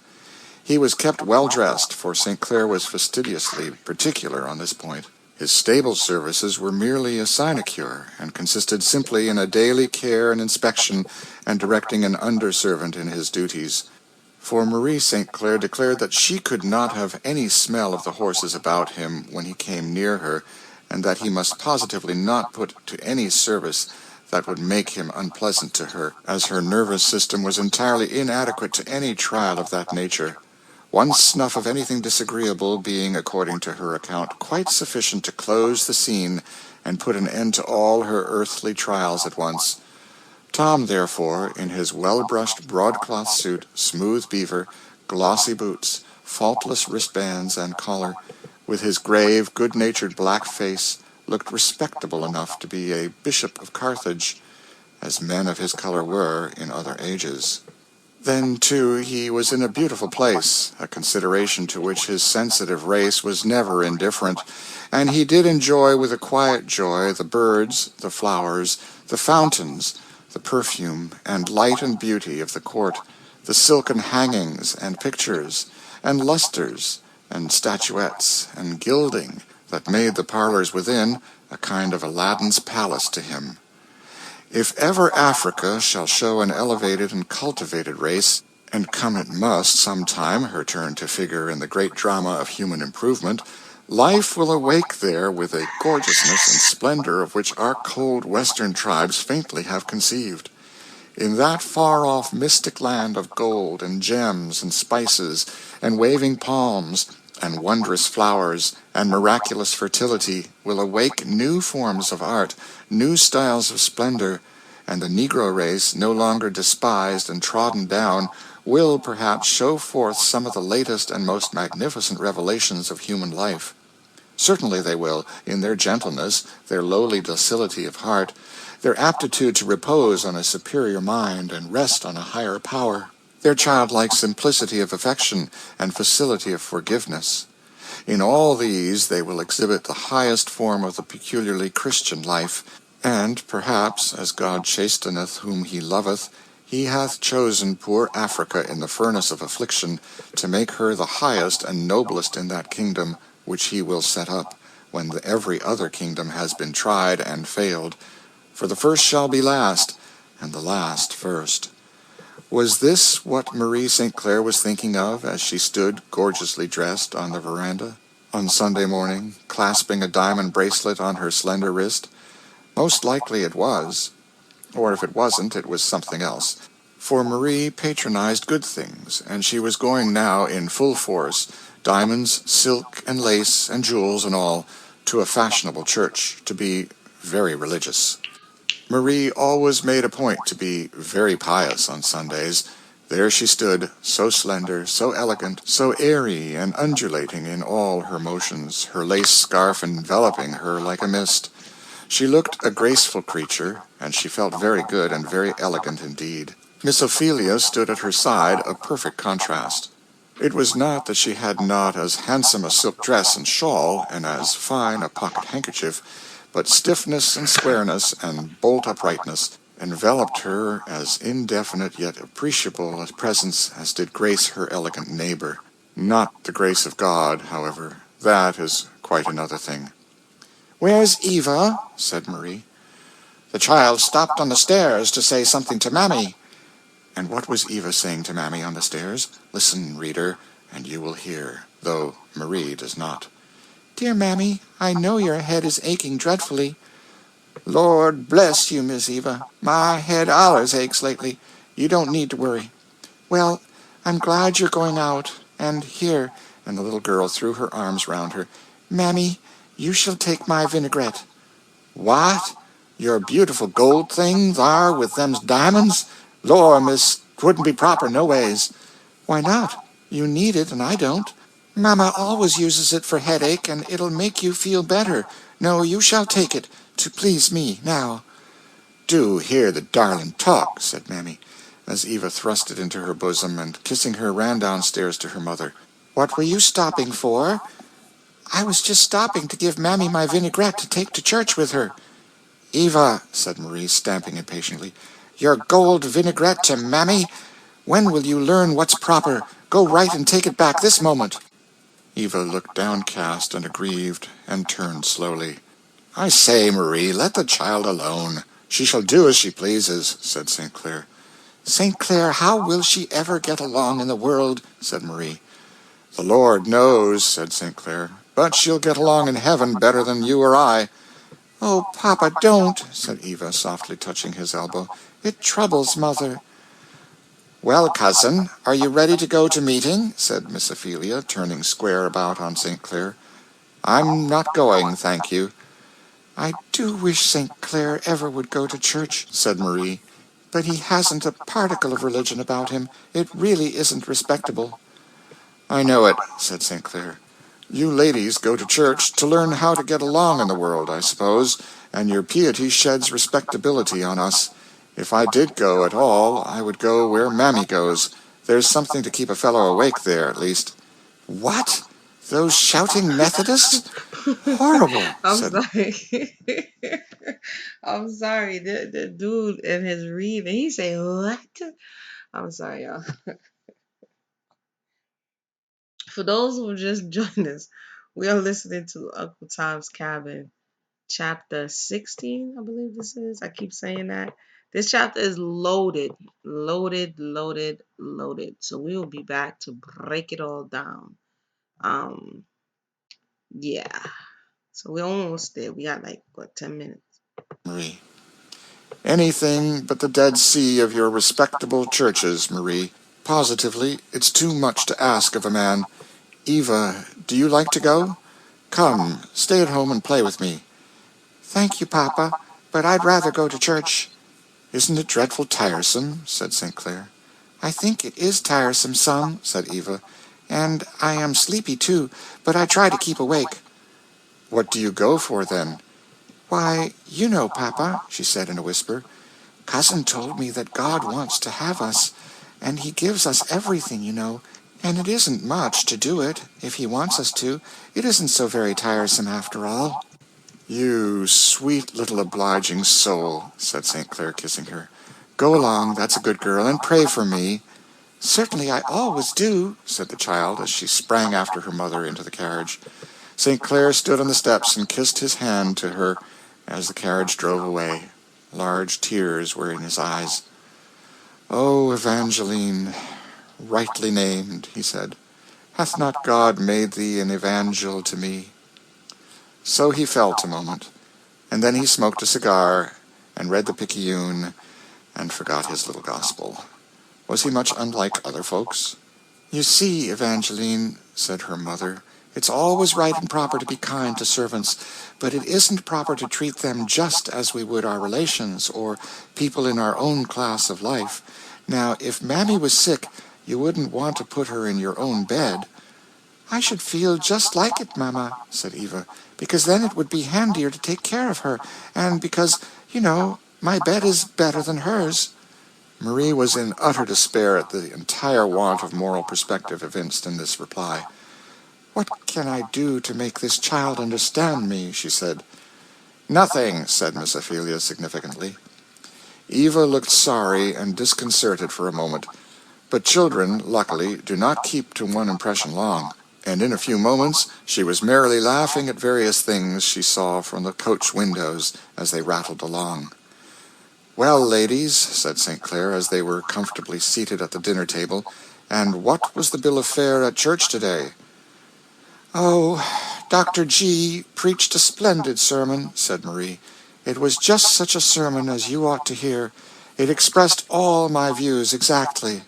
He was kept well dressed, for St. Clair was fastidiously particular on this point. His stable services were merely a sinecure, and consisted simply in a daily care and inspection and directing an under-servant in his duties. For Marie St. Clair declared that she could not have any smell of the horses about him when he came near her, and that he must positively not put to any service that would make him unpleasant to her, as her nervous system was entirely inadequate to any trial of that nature. One snuff of anything disagreeable being, according to her account, quite sufficient to close the scene and put an end to all her earthly trials at once. Tom, therefore, in his well-brushed broadcloth suit, smooth beaver, glossy boots, faultless wristbands and collar, with his grave, good-natured black face, looked respectable enough to be a bishop of Carthage, as men of his color were in other ages. Then, too, he was in a beautiful place, a consideration to which his sensitive race was never indifferent, and he did enjoy with a quiet joy the birds, the flowers, the fountains, the perfume and light and beauty of the court, the silken hangings and pictures, and lustres, and statuettes, and gilding, that made the parlors within a kind of Aladdin's palace to him. If ever Africa shall show an elevated and cultivated race, and come it must some time her turn to figure in the great drama of human improvement, life will awake there with a gorgeousness and splendor of which our cold western tribes faintly have conceived. In that far-off mystic land of gold and gems and spices and waving palms and wondrous flowers and miraculous fertility will awake new forms of art, new styles of splendor, and the Negro race, no longer despised and trodden down, will perhaps show forth some of the latest and most magnificent revelations of human life. Certainly they will, in their gentleness, their lowly docility of heart, their aptitude to repose on a superior mind and rest on a higher power, their childlike simplicity of affection and facility of forgiveness. In all these they will exhibit the highest form of the peculiarly Christian life, and perhaps, as God chasteneth whom he loveth, he hath chosen poor Africa in the furnace of affliction to make her the highest and noblest in that kingdom which he will set up, when every other kingdom has been tried and failed. For the first shall be last, and the last first. Was this what Marie St. Clair was thinking of as she stood gorgeously dressed on the veranda on Sunday morning, clasping a diamond bracelet on her slender wrist? Most likely it was, or if it wasn't, it was something else. For Marie patronized good things, and she was going now in full force, diamonds, silk, and lace, and jewels and all, to a fashionable church, to be very religious. Marie always made a point to be very pious on Sundays. There she stood, so slender, so elegant, so airy and undulating in all her motions, her lace scarf enveloping her like a mist. She looked a graceful creature, and she felt very good and very elegant indeed. Miss Ophelia stood at her side, a perfect contrast. It was not that she had not as handsome a silk dress and shawl, and as fine a pocket handkerchief, but stiffness and squareness and bolt uprightness enveloped her as indefinite yet appreciable a presence as did grace her elegant neighbor. Not the grace of God, however. That is quite another thing. "Where's Eva?" said Marie. "The child stopped on the stairs to say something to Mammy." And what was Eva saying to Mammy on the stairs? Listen, reader, and you will hear, though Marie does not. "Dear Mammy, I know your head is aching dreadfully." "Lord bless you, Miss Eva. My head allers aches lately. You don't need to worry." "Well, I'm glad you're going out. And here," and the little girl threw her arms round her, "Mammy, you shall take my vinaigrette." "What? Your beautiful gold thing thar with them diamonds? Lor, miss, 'twouldn't be proper no ways. Why not? You need it, and I don't. Mamma always uses it for headache, and it'll make you feel better. No, you shall take it, to please me, now. Do hear the darling talk, said Mammy, as Eva thrust it into her bosom and, kissing her, ran downstairs to her mother. What were you stopping for? I was just stopping to give Mammy my vinaigrette to take to church with her. Eva, said Marie, stamping impatiently, your gold vinaigrette to Mammy? When will you learn what's proper? Go right and take it back this moment. Eva looked downcast and aggrieved, and turned slowly. I say, Marie, let the child alone. She shall do as she pleases, said St. Clair. St. Clair, how will she ever get along in the world? Said Marie. The Lord knows, said St. Clair, but she'll get along in heaven better than you or I. Oh, Papa, don't, said Eva, softly touching his elbow. It troubles Mother. Well, cousin, are you ready to go to meeting? Said Miss Ophelia, turning square about on St. Clair. I'm not going, thank you. I do wish St. Clair ever would go to church, said Marie, but he hasn't a particle of religion about him. It really isn't respectable. I know it, said St. Clair. You ladies go to church to learn how to get along in the world, I suppose, and your piety sheds respectability on us. If I did go at all, I would go where Mammy goes. There's something to keep a fellow awake there, at least. What? Those shouting Methodists? Horrible, I'm said... sorry. I'm sorry. The dude in his reading, he say what? I'm sorry, y'all. For those who just joined us, we are listening to Uncle Tom's Cabin, chapter 16, I believe this is. I keep saying that. This chapter is loaded, loaded, loaded, loaded. So we will be back to break it all down. Um, yeah. So we're almost there. We got like what 10 minutes. Marie. Anything but the Dead Sea of your respectable churches, Marie. Positively, it's too much to ask of a man. Eva, do you like to go? Come, stay at home and play with me. Thank you, Papa, but I'd rather go to church. Isn't it dreadful tiresome? Said St. Clair. I think it is tiresome, son, said Eva, and I am sleepy too, but I try to keep awake. What do you go for, then? Why, you know, Papa, she said in a whisper. Cousin told me that God wants to have us, and he gives us everything, you know, and it isn't much to do it, if he wants us to. It isn't so very tiresome after all. You sweet little obliging soul, said St. Clair, kissing her. Go along, that's a good girl, and pray for me. Certainly I always do, said the child, as she sprang after her mother into the carriage. St. Clair stood on the steps and kissed his hand to her as the carriage drove away. Large tears were in his eyes. Oh, Evangeline, rightly named, he said, hath not God made thee an evangel to me? So he felt a moment, and then he smoked a cigar and read the Picayune and forgot his little gospel. Was he much unlike other folks? You see, Evangeline, said her mother, it's always right and proper to be kind to servants, but it isn't proper to treat them just as we would our relations or people in our own class of life. Now, if Mammy was sick, you wouldn't want to put her in your own bed. I should feel just like it, Mamma, said Eva, because then it would be handier to take care of her, and because, you know, my bed is better than hers. Marie was in utter despair at the entire want of moral perspective evinced in this reply. What can I do to make this child understand me? She said. Nothing, said Miss Ophelia significantly. Eva looked sorry and disconcerted for a moment, but children, luckily, do not keep to one impression long, and in a few moments she was merrily laughing at various things she saw from the coach windows as they rattled along. Well, ladies, said St. Clair, as they were comfortably seated at the dinner table, and what was the bill of fare at church today? Oh, Dr. G. preached a splendid sermon, said Marie. It was just such a sermon as you ought to hear. It expressed all my views exactly.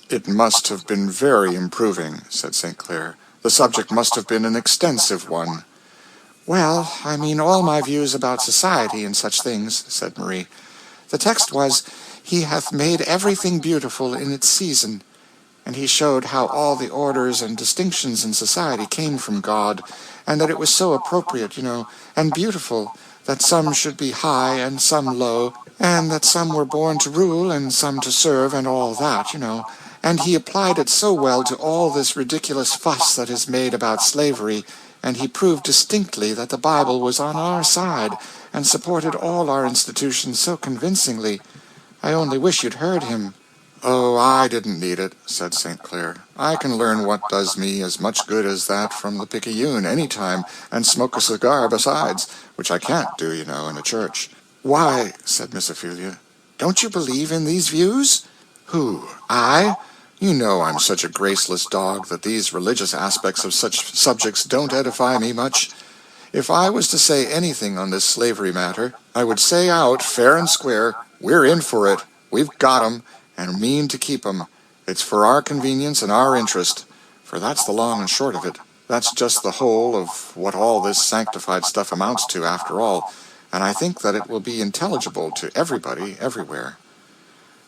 It must have been very improving, said St. Clair. The subject must have been an extensive one. Well, I mean all my views about society and such things, said Marie. The text was, He hath made everything beautiful in its season, and he showed how all the orders and distinctions in society came from God, and that it was so appropriate, and beautiful, that some should be high and some low, and that some were born to rule and some to serve, and all that. And he applied it so well to all this ridiculous fuss that is made about slavery, and he proved distinctly that the Bible was on our side, and supported all our institutions so convincingly. I only wish you'd heard him. Oh, I didn't need it, said St. Clair. I can learn what does me as much good as that from the Picayune any time, and smoke a cigar besides, which I can't do, in a church. Why, said Miss Ophelia, don't you believe in these views? Who, I? You know I'm such a graceless dog that these religious aspects of such subjects don't edify me much. If I was to say anything on this slavery matter, I would say out, fair and square, we're in for it, we've got 'em, and mean to keep 'em. It's for our convenience and our interest, for that's the long and short of it. That's just the whole of what all this sanctified stuff amounts to, after all, and I think that it will be intelligible to everybody, everywhere.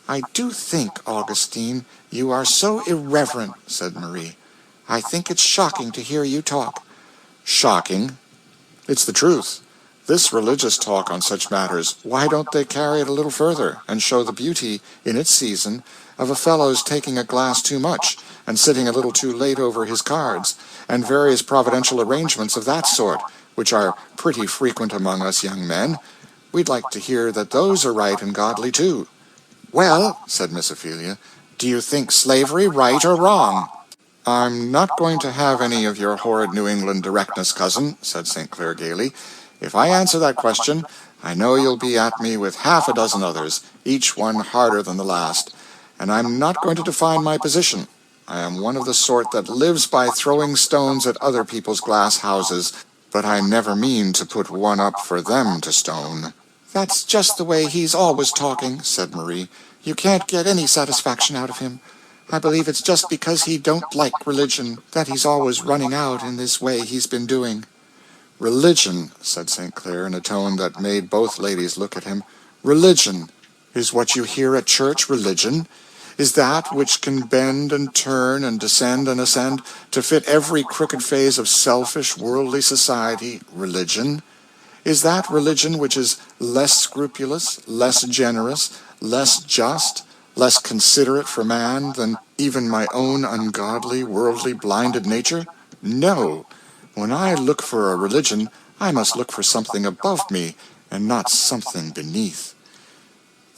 I do think, Augustine, you are so irreverent, said Marie. I think it's shocking to hear you talk. Shocking? It's the truth. This religious talk on such matters, why don't they carry it a little further and show the beauty, in its season, of a fellow's taking a glass too much and sitting a little too late over his cards, and various providential arrangements of that sort, which are pretty frequent among us young men? We'd like to hear that those are right and godly, too. Well, said Miss Ophelia, do you think slavery right or wrong? I'm not going to have any of your horrid New England directness, cousin, said St. Clair gaily. If I answer that question, I know you'll be at me with half a dozen others, each one harder than the last, and I'm not going to define my position. I am one of the sort that lives by throwing stones at other people's glass houses, but I never mean to put one up for them to stone. That's just the way he's always talking, said Marie. You can't get any satisfaction out of him. I believe it's just because he don't like religion that he's always running out in this way he's been doing. Religion, said St. Clair in a tone that made both ladies look at him. Religion. Is what you hear at church religion? Is that which can bend and turn and descend and ascend to fit every crooked phase of selfish, worldly society religion? Is that religion which is less scrupulous, less generous, less just, less considerate for man than even my own ungodly, worldly, blinded nature? No. When I look for a religion, I must look for something above me, and not something beneath.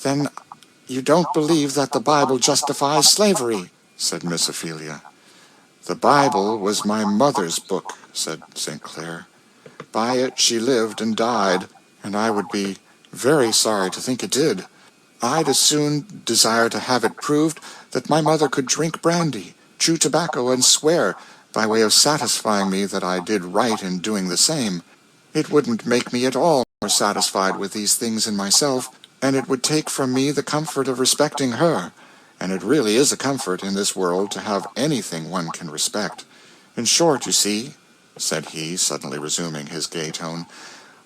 Then you don't believe that the Bible justifies slavery, said Miss Ophelia. The Bible was my mother's book, said St. Clair. By it she lived and died, and I would be very sorry to think it did. I'd as soon desire to have it proved that my mother could drink brandy, chew tobacco, and swear, by way of satisfying me that I did right in doing the same. It wouldn't make me at all more satisfied with these things in myself, and it would take from me the comfort of respecting her, and it really is a comfort in this world to have anything one can respect. In short, you see, said he, suddenly resuming his gay tone,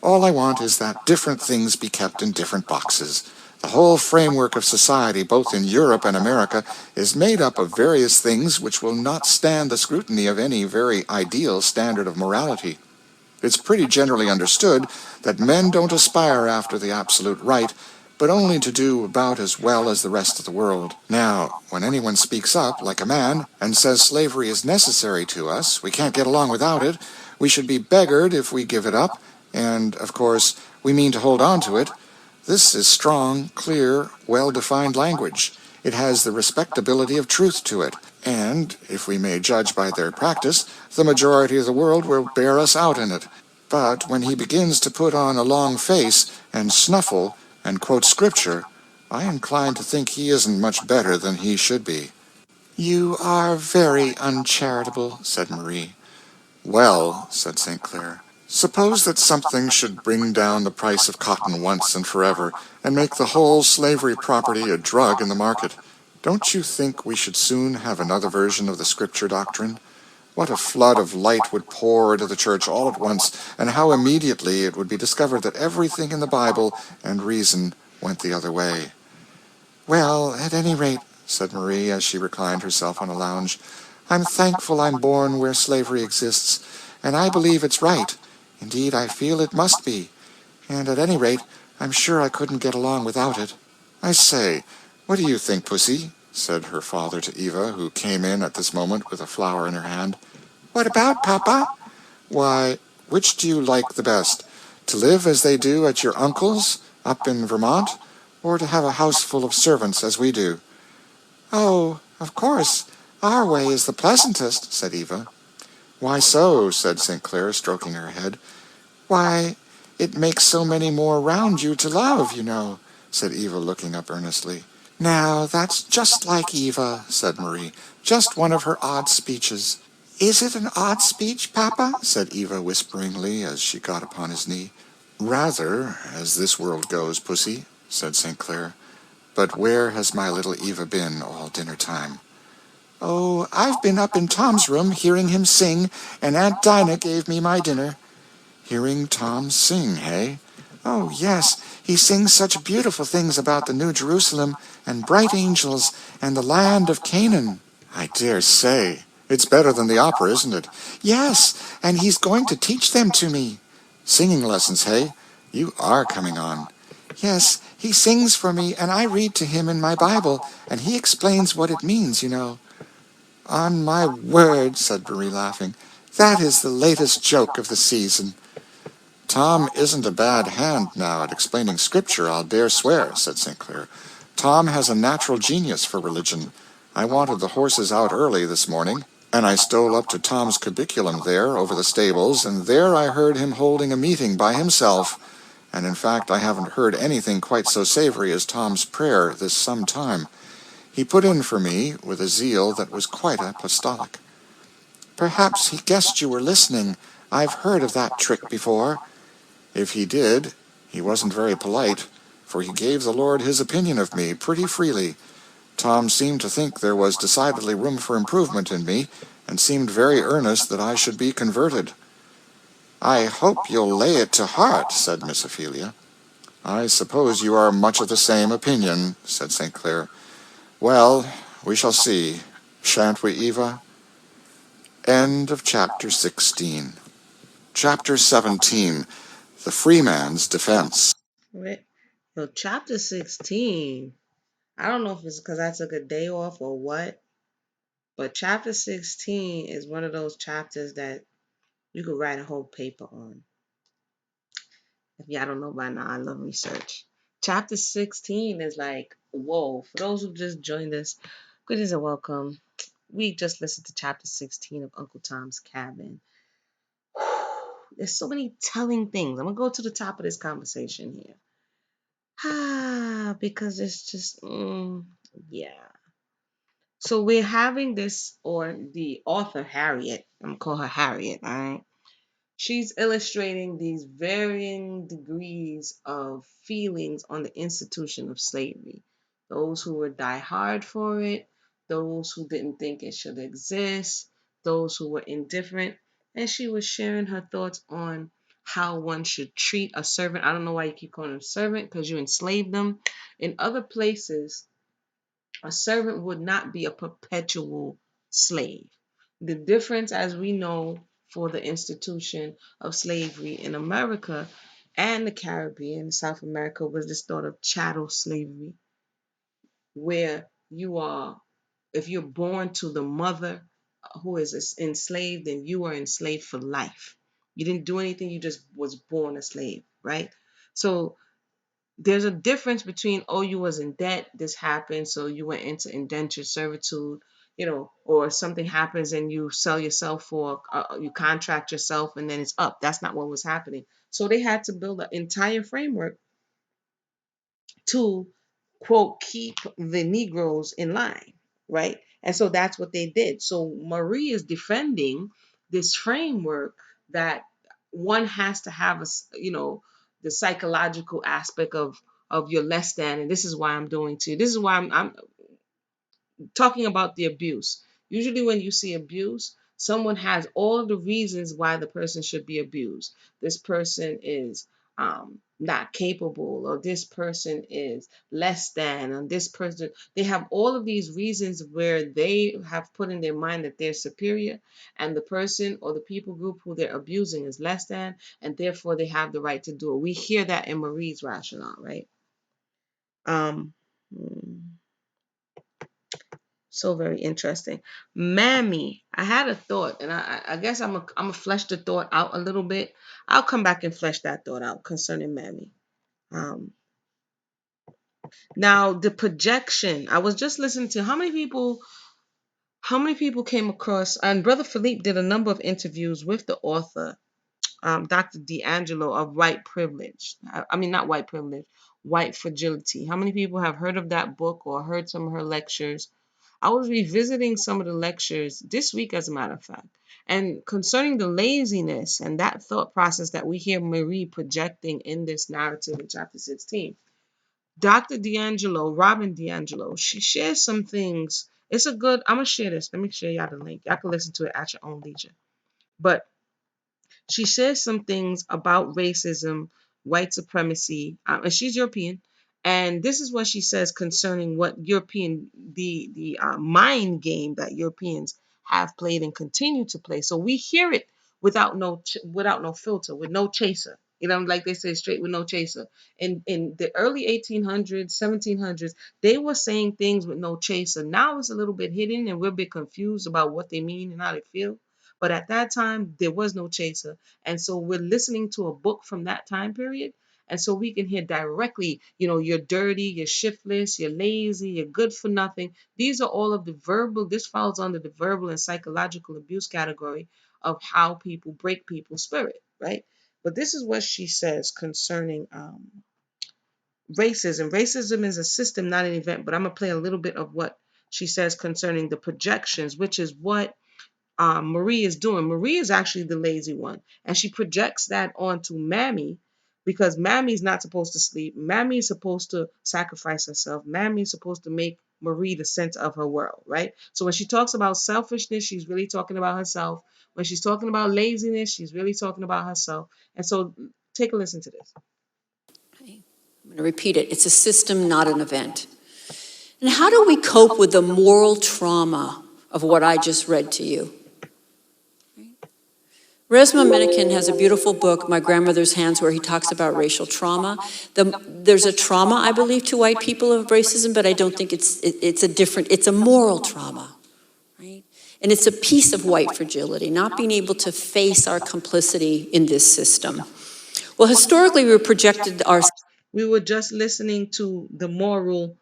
all I want is that different things be kept in different boxes. The whole framework of society, both in Europe and America, is made up of various things which will not stand the scrutiny of any very ideal standard of morality. It's pretty generally understood that men don't aspire after the absolute right, but only to do about as well as the rest of the world. Now, when anyone speaks up, like a man, and says slavery is necessary to us, we can't get along without it, we should be beggared if we give it up, and, of course, we mean to hold on to it, this is strong, clear, well-defined language. It has the respectability of truth to it, and, if we may judge by their practice, the majority of the world will bear us out in it. But when he begins to put on a long face and snuffle and quote Scripture, I incline to think he isn't much better than he should be. You are very uncharitable, said Marie. Well, said St. Clair, suppose that something should bring down the price of cotton once and forever, and make the whole slavery property a drug in the market. Don't you think we should soon have another version of the Scripture doctrine? What a flood of light would pour into the church all at once, and how immediately it would be discovered that everything in the Bible and reason went the other way. "Well, at any rate," said Marie as she reclined herself on a lounge, "I'm thankful I'm born where slavery exists, and I believe it's right. Indeed, I feel it must be. And at any rate, I'm sure I couldn't get along without it." "I say, what do you think, Pussy?" said her father to Eva, who came in at this moment with a flower in her hand. "What about, Papa?" "Why, which do you like the best? To live as they do at your uncle's, up in Vermont, or to have a house full of servants as we do?" "Oh, of course, our way is the pleasantest," said Eva. "Why so?" said St. Clair, stroking her head. "Why, it makes so many more round you to love, you know," said Eva, looking up earnestly. "Now, that's just like Eva," said Marie. "Just one of her odd speeches." "Is it an odd speech, Papa?" said Eva whisperingly as she got upon his knee. "Rather, as this world goes, Pussy," said St. Clair. "But where has my little Eva been all dinner time?" "Oh, I've been up in Tom's room hearing him sing, and Aunt Dinah gave me my dinner." "Hearing Tom sing, hey?" "Oh, yes, he sings such beautiful things about the New Jerusalem, and bright angels, and the land of Canaan." "I dare say. It's better than the opera, isn't it?" "Yes, and he's going to teach them to me." "Singing lessons, hey? You are coming on." "Yes, he sings for me, and I read to him in my Bible, and he explains what it means, you know." "On my word," said Marie, laughing, "that is the latest joke of the season." "Tom isn't a bad hand now at explaining Scripture, I'll dare swear," said St. Clair. "Tom has a natural genius for religion. I wanted the horses out early this morning, and I stole up to Tom's cubiculum there over the stables, and there I heard him holding a meeting by himself, and in fact I haven't heard anything quite so savory as Tom's prayer this some time. He put in for me with a zeal that was quite apostolic." "Perhaps he guessed you were listening. I've heard of that trick before." "If he did, he wasn't very polite, for he gave the Lord his opinion of me pretty freely. Tom seemed to think there was decidedly room for improvement in me, and seemed very earnest that I should be converted." "I hope you'll lay it to heart," said Miss Ophelia. "I suppose you are much of the same opinion," said St. Clair. "Well, we shall see, shan't we, Eva?" End of chapter 16. Chapter 17. The Freeman's Defense. Right. So chapter 16. I don't know if it's because I took a day off or what, but chapter 16 is one of those chapters that you could write a whole paper on. If y'all don't know by now, I love research. Chapter 16 is like, whoa, for those who just joined us, greetings and welcome. We just listened to chapter 16 of Uncle Tom's Cabin. There's so many telling things. I'm going to go to the top of this conversation here. Because it's just, yeah. So we're having this, or the author, Harriet, I'm going to call her Harriet, all right? She's illustrating these varying degrees of feelings on the institution of slavery. Those who would die hard for it, those who didn't think it should exist, those who were indifferent. And she was sharing her thoughts on how one should treat a servant. I don't know why you keep calling them servant, because you enslaved them. In other places, a servant would not be a perpetual slave. The difference, as we know, for the institution of slavery in America and the Caribbean, South America, was this thought of chattel slavery, where you are, if you're born to the mother who is enslaved, then you are enslaved for life. You didn't do anything, you just was born a slave, right? So there's a difference between, oh, you was in debt, this happened, so you went into indentured servitude, or something happens and you sell yourself for, you contract yourself and then it's up. That's not what was happening. So they had to build an entire framework to, quote, keep the Negroes in line, right? And so that's what they did. So Marie is defending this framework that one has to have the psychological aspect of your less than, and this is why I'm doing too. This is why I'm talking about the abuse. Usually when you see abuse, Someone has all the reasons why the person should be abused. This person is not capable, or this person is less than, and this person, they have all of these reasons where they have put in their mind that they're superior, and the person or the people group who they're abusing is less than, and therefore they have the right to do it. We hear that in Marie's rationale, right? Um, hmm, so very interesting. Mammy, I had a thought, and I guess I'm a flesh the thought out a little bit. I'll come back and flesh that thought out concerning Mammy. Um, Now the projection. I was just listening to how many people came across, and Brother Philippe did a number of interviews with the author, Dr. D'Angelo, of White Privilege. I mean, not white privilege, White Fragility. How many people have heard of that book or heard some of her lectures? I was revisiting some of the lectures this week, as a matter of fact, and concerning the laziness and that thought process that we hear Marie projecting in this narrative in chapter 16. Dr. D'Angelo, Robin D'Angelo, she shares some things. It's a good, I'm going to share this. Let me share y'all the link. Y'all can listen to it at your own leisure. But she says some things about racism, white supremacy, and she's European. And this is what she says concerning what the mind game that Europeans have played and continue to play. So we hear it without no filter, with no chaser. You know, like they say, straight with no chaser. In the early 1800s, 1700s, they were saying things with no chaser. Now it's a little bit hidden, and we're a bit confused about what they mean and how they feel. But at that time, there was no chaser. And so we're listening to a book from that time period. And so we can hear directly, you're dirty, you're shiftless, you're lazy, you're good for nothing. These are all of the verbal, this falls under the verbal and psychological abuse category of how people break people's spirit, right? But this is what she says concerning racism. Racism is a system, not an event. But I'm going to play a little bit of what she says concerning the projections, which is what Marie is doing. Marie is actually the lazy one, and she projects that onto Mammy because Mammy's not supposed to sleep. Mammy is supposed to sacrifice herself. Mammy is supposed to make Marie the center of her world, right? So when she talks about selfishness, she's really talking about herself. When she's talking about laziness, she's really talking about herself. And so take a listen to this. I'm going to repeat it. It's a system, not an event. And how do we cope with the moral trauma of what I just read to you? Resmaa Menakem has a beautiful book, My Grandmother's Hands, where he talks about racial trauma. There's a trauma, I believe, to white people of racism, but I don't think it's a moral trauma, right? And it's a piece of white fragility, not being able to face our complicity in this system. Well, historically, we projected our... We were just listening to the moral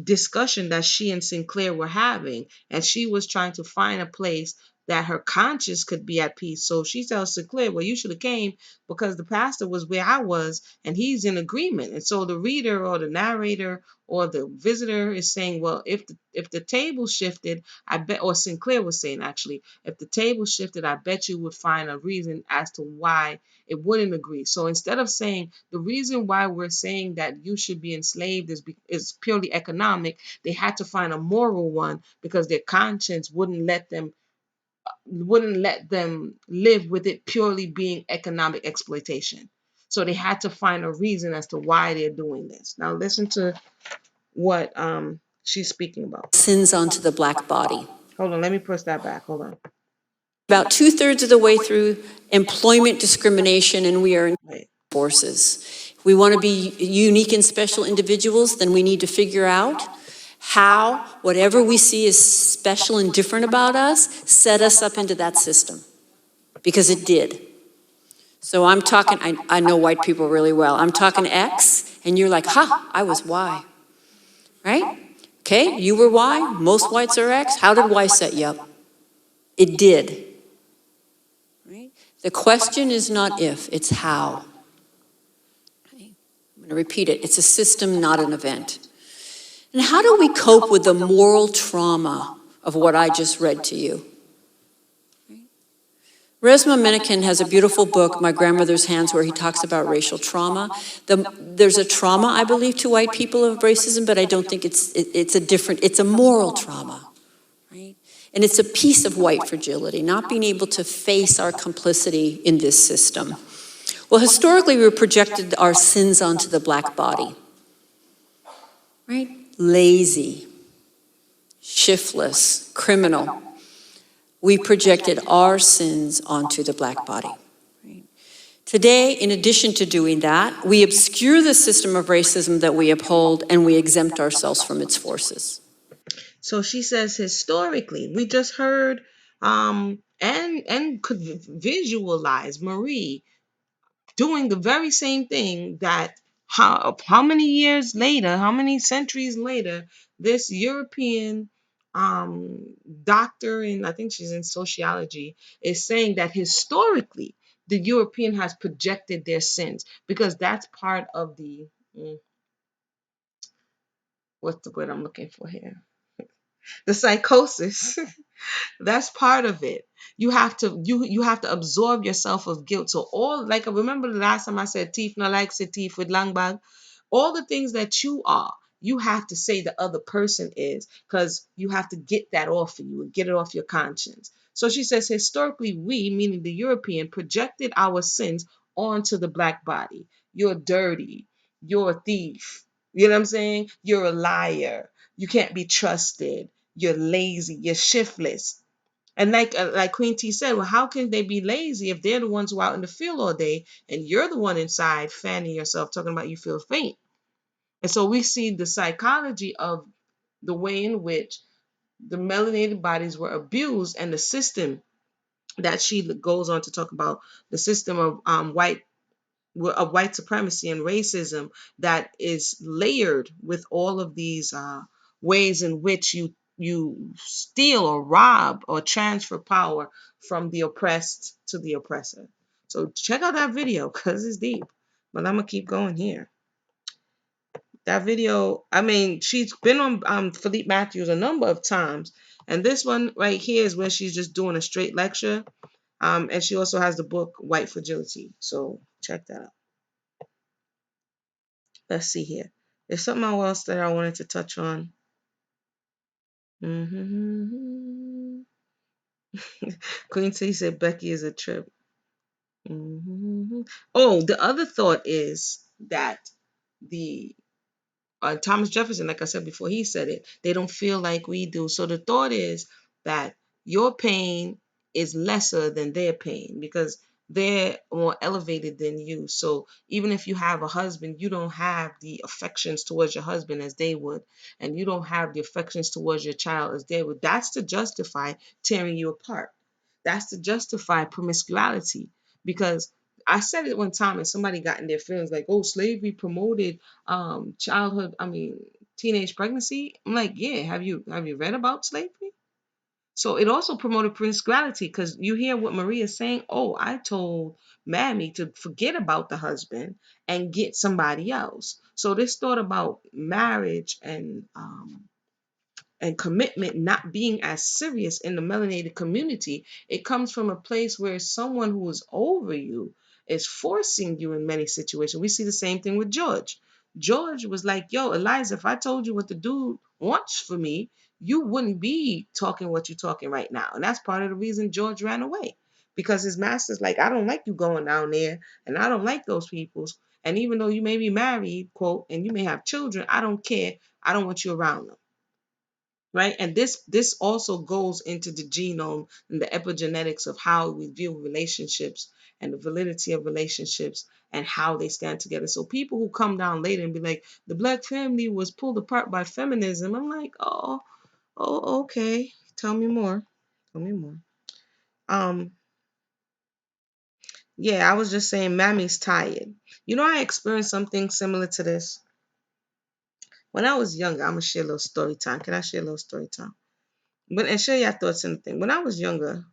discussion that she and Sinclair were having, and she was trying to find a place that her conscience could be at peace. So she tells Sinclair, well, you should have came because the pastor was where I was and he's in agreement. And so the reader or the narrator or the visitor is saying, well, if the table shifted, I bet, or Sinclair was saying actually, if the table shifted, I bet you would find a reason as to why it wouldn't agree. So instead of saying the reason why we're saying that you should be enslaved is purely economic, they had to find a moral one because their conscience wouldn't let them live with it purely being economic exploitation. So they had to find a reason as to why they're doing this. Now listen to what she's speaking about. Sins onto the black body. Hold on, let me push that back. Hold on. About 2/3 of the way through employment discrimination, and we are in forces. If we want to be unique and special individuals, then we need to figure out how whatever we see as special and different about us set us up into that system, because it did. So I'm talking, I know white people really well. I'm talking X, and you're like, ha, I was Y, right? Okay, you were Y, most whites are X. How did Y set you up? It did. Right? The question is not if, it's how. Okay. I'm going to repeat it. It's a system, not an event. And how do we cope with the moral trauma of what I just read to you? Resmaa Menakem has a beautiful book, My Grandmother's Hands, where he talks about racial trauma. There's a trauma, I believe, to white people of racism, but I don't think it's a moral trauma, right? And it's a piece of white fragility, not being able to face our complicity in this system. Well, historically, we projected our sins onto the black body, right? Lazy, shiftless, criminal. We projected our sins onto the black body. Today, in addition to doing that, we obscure the system of racism that we uphold and we exempt ourselves from its forces. So she says historically, we just heard and could visualize Marie doing the very same thing that how many years later, how many centuries later, this European doctor, and I think she's in sociology, is saying that historically the European has projected their sins because that's part of the what's the word I'm looking for here? The psychosis. That's part of it. You have to absorb yourself of guilt. So all, like, I remember the last time I said teeth no like say teeth with lang bag. All the things that you are, you have to say the other person is, because you have to get that off of you and get it off your conscience. So she says historically we, meaning the European, projected our sins onto the black body. You're dirty, you're a thief. You know what I'm saying? You're a liar. You can't be trusted. You're lazy. You're shiftless. And like Queen T said, well, how can they be lazy if they're the ones who are out in the field all day and you're the one inside fanning yourself, talking about you feel faint? And so we see the psychology of the way in which the melanated bodies were abused and the system that she goes on to talk about, the system of white supremacy and racism that is layered with all of these ways in which you steal or rob or transfer power from the oppressed to the oppressor. So check out that video because it's deep. But I'm gonna keep going here. That video, I mean, she's been on Philippe Matthews a number of times, and this one right here is where she's just doing a straight lecture. And she also has the book White Fragility. So check that out. Let's see here. There's something else that I wanted to touch on. Mm-hmm. Queen T said Becky is a trip. Mm-hmm. Oh, the other thought is that the Thomas Jefferson, like I said before, he said it. They don't feel like we do. So the thought is that your pain is lesser than their pain because they're more elevated than you. So even if you have a husband, you don't have the affections towards your husband as they would, and you don't have the affections towards your child as they would. That's to justify tearing you apart. That's to justify promiscuity because I said it one time and somebody got in their feelings like, oh, slavery promoted childhood, I mean teenage pregnancy. I'm like, yeah, have you read about slavery? So it also promoted promiscuity because you hear what Maria's saying. Oh, I told Mammy to forget about the husband and get somebody else. So this thought about marriage and commitment not being as serious in the melanated community, it comes from a place where someone who is over you is forcing you in many situations. We see the same thing with George. George was like, yo, Eliza, if I told you what the dude wants for me, you wouldn't be talking what you're talking right now. And that's part of the reason George ran away. Because his master's like, I don't like you going down there, and I don't like those peoples. And even though you may be married, quote, and you may have children, I don't care. I don't want you around them, right? And this also goes into the genome and the epigenetics of how we view relationships and the validity of relationships and how they stand together. So people who come down later and be like, the black family was pulled apart by feminism, I'm like, oh, okay, tell me more, tell me more. um yeah, I was just saying Mammy's tired. I experienced something similar to this when I was younger. I'm gonna share a little story time. Can I share a little story time? And share your thoughts on the thing. When I was younger,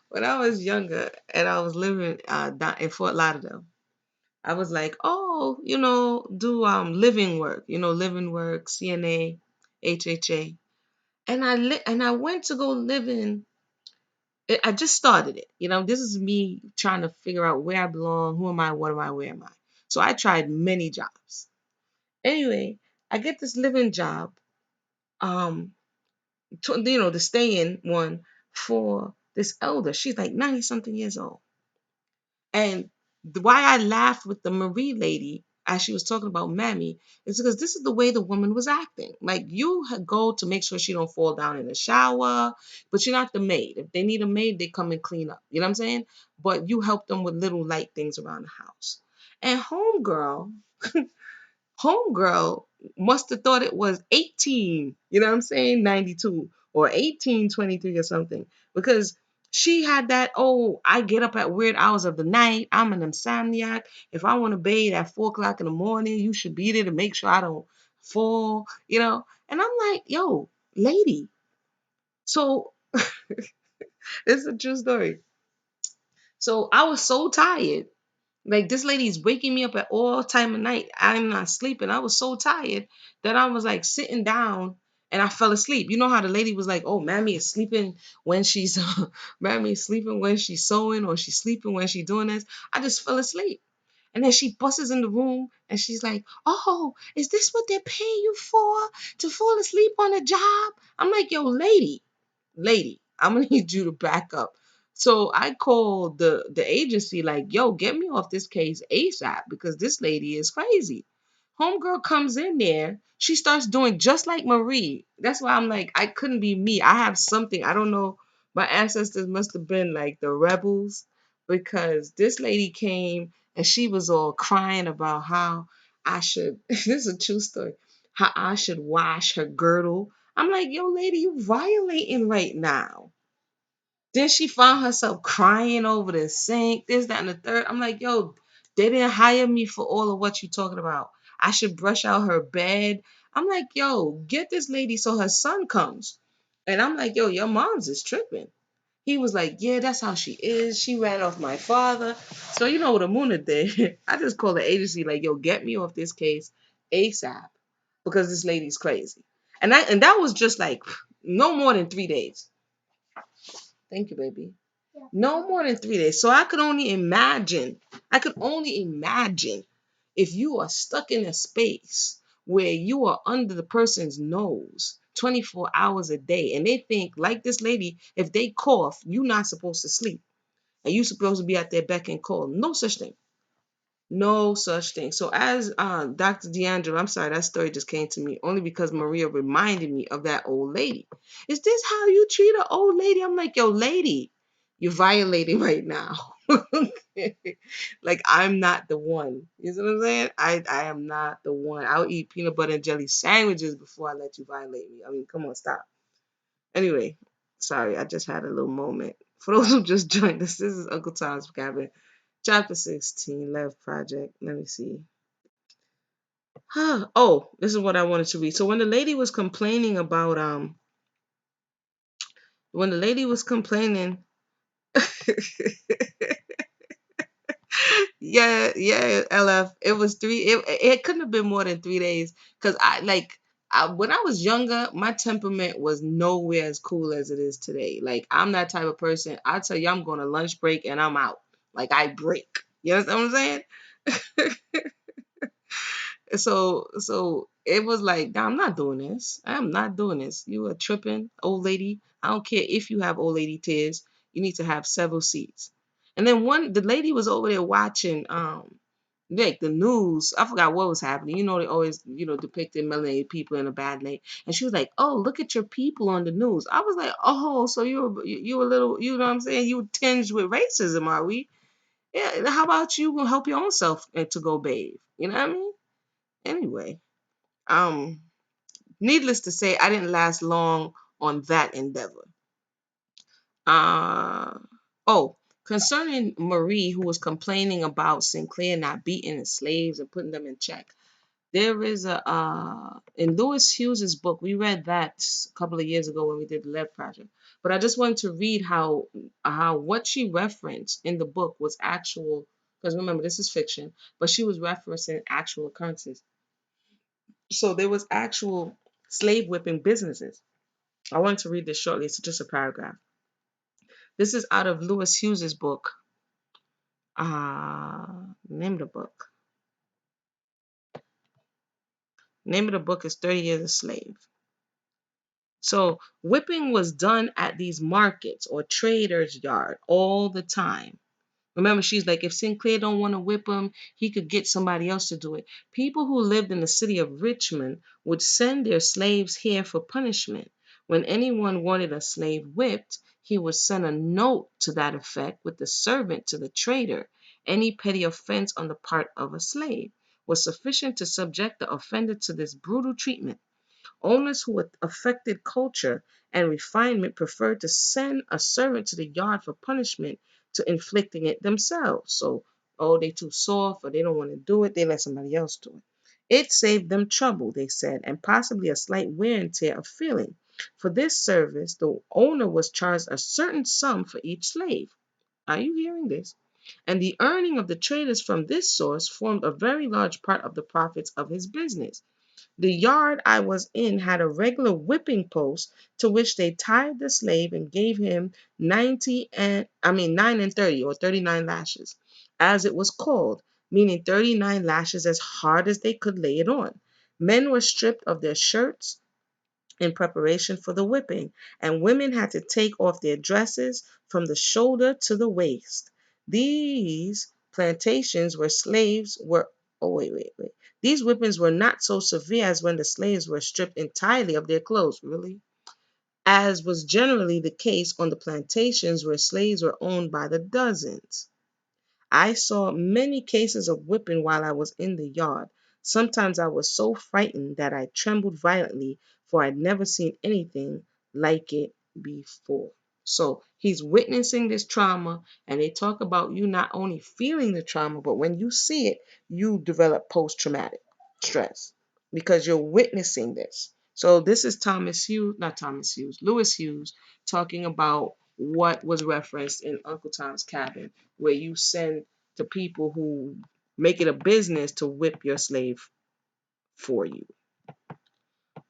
when I was younger and I was living down in Fort Lauderdale, I was like, oh, do living work, living work, CNA, HHA, and I went to go live in. I just started it. This is me trying to figure out where I belong, who am I, what am I, where am I. So I tried many jobs. Anyway, I get this living job um the stay-in one for this elder. She's like 90 something years old. And why I laughed with the Marie lady as she was talking about Mammy is because this is the way the woman was acting. Like you go to make sure she don't fall down in the shower, but you're not the maid. If they need a maid, they come and clean up. You know what I'm saying? But you help them with little light things around the house. And homegirl must have thought it was 18, you know what I'm saying, 92 or 1823 or something, because she had that, oh, I get up at weird hours of the night. I'm an insomniac. If I want to bathe at 4 o'clock in the morning, you should be there to make sure I don't fall. And I'm like, yo, lady. So it's a true story. So I was so tired. Like this lady's waking me up at all time of night. I'm not sleeping. I was so tired that I was like sitting down and I fell asleep. You know how the lady was like, "Oh, Mammy is sleeping when she's Mammy is sleeping when she's sewing or she's sleeping when she's doing this." I just fell asleep. And then she busts in the room and she's like, "Oh, is this what they're paying you for? To fall asleep on a job?" I'm like, "Yo, lady, I'm gonna need you to back up." So I called the agency, like, yo, get me off this case ASAP because this lady is crazy. Homegirl comes in there, she starts doing just like Marie. That's why I'm like, I couldn't be me. I have something. I don't know. My ancestors must have been like the rebels because this lady came and she was all crying about how I should, this is a true story, how I should wash her girdle. I'm like, yo, lady, you violating right now. Then she found herself crying over the sink, this, that, and the third. I'm like, yo, they didn't hire me for all of what you talking about. I should brush out her bed. I'm like, yo, get this lady so her son comes. And I'm like, yo, your mom's is tripping. He was like, yeah, that's how she is. She ran off my father. So you know what Amuna did? I just called the agency like, yo, get me off this case ASAP because this lady's crazy. And that was just like no more than 3 days. Thank you, baby. No more than 3 days. So I could only imagine. I could only imagine if you are stuck in a space where you are under the person's nose 24 hours a day and they think, like this lady, if they cough, you're not supposed to sleep and you're supposed to be at their beck and call. No such thing. No such thing. So as Dr. DeAndre, I'm sorry, that story just came to me only because Maria reminded me of that old lady. Is this how you treat an old lady? I'm like, yo, lady, you're violating right now. Like I'm not the one. You know what I'm saying? I am not the one. I'll eat peanut butter and jelly sandwiches before I let you violate me. I mean, come on, stop. Anyway, sorry, I just had a little moment. For those who just joined us, this is Uncle Tom's Cabin. Chapter 16, Love Project. Let me see. Oh, this is what I wanted to read. So when the lady was complaining about when the lady was complaining yeah, LF, it was it couldn't have been more than 3 days because when I was younger, my temperament was nowhere as cool as it is today. Like I'm that type of person. I tell you I'm going to lunch break and I'm out. Like I break. You know what I'm saying? So it was like, "Nah, I'm not doing this. I'm not doing this. You are tripping, old lady. I don't care if you have old lady tears. You need to have several seats." And then the lady was over there watching like the news. I forgot what was happening. You know, they always, depicted melanated people in a bad light. And she was like, "Oh, look at your people on the news." I was like, "Oh, so you a little, you know what I'm saying? You tinged with racism, are we? Yeah, how about you go help your own self to go bathe? You know what I mean?" Anyway, um, needless to say, I didn't last long on that endeavor. Uh, oh, concerning Marie, who was complaining about Sinclair not beating the slaves and putting them in check, there is a in Lewis Hughes's book. We read that a couple of years ago when we did the Lead Project. But I just wanted to read how what she referenced in the book was actual. Because remember, this is fiction, but she was referencing actual occurrences. So there was actual slave whipping businesses. I wanted to read this shortly. It's just a paragraph. This is out of Lewis Hughes's book. Name of the book. Name of the book is 30 Years a Slave. So whipping was done at these markets or traders' yard all the time. Remember, she's like, if Sinclair don't want to whip him, he could get somebody else to do it. People who lived in the city of Richmond would send their slaves here for punishment. When anyone wanted a slave whipped, he would send a note to that effect with the servant to the trader. Any petty offense on the part of a slave was sufficient to subject the offender to this brutal treatment. Owners who affected culture and refinement preferred to send a servant to the yard for punishment to inflicting it themselves. So, oh, they too soft or they don't want to do it, they let somebody else do it. It saved them trouble, they said, and possibly a slight wear and tear of feeling. For this service, the owner was charged a certain sum for each slave. Are you hearing this? And the earning of the traders from this source formed a very large part of the profits of his business. The yard I was in had a regular whipping post to which they tied the slave and gave him 9 and 30 or 39 lashes, as it was called, meaning 39 lashes as hard as they could lay it on. Men were stripped of their shirts in preparation for the whipping, and women had to take off their dresses from the shoulder to the waist. These plantations where slaves were oh wait. These whippings were not so severe as when the slaves were stripped entirely of their clothes, really, as was generally the case on the plantations where slaves were owned by the dozens. I saw many cases of whipping while I was in the yard. Sometimes I was so frightened that I trembled violently, for I'd never seen anything like it before. So he's witnessing this trauma, and they talk about you not only feeling the trauma, but when you see it, you develop post traumatic stress because you're witnessing this. So this is Lewis Hughes talking about what was referenced in Uncle Tom's Cabin, where you send to people who make it a business to whip your slave for you.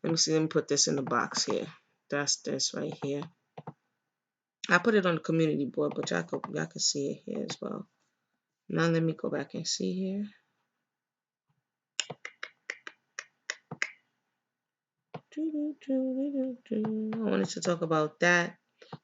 Let me put this in the box here. That's this right here. I put it on the community board, but y'all can see it here as well. Now let me go back and see here. I wanted to talk about that.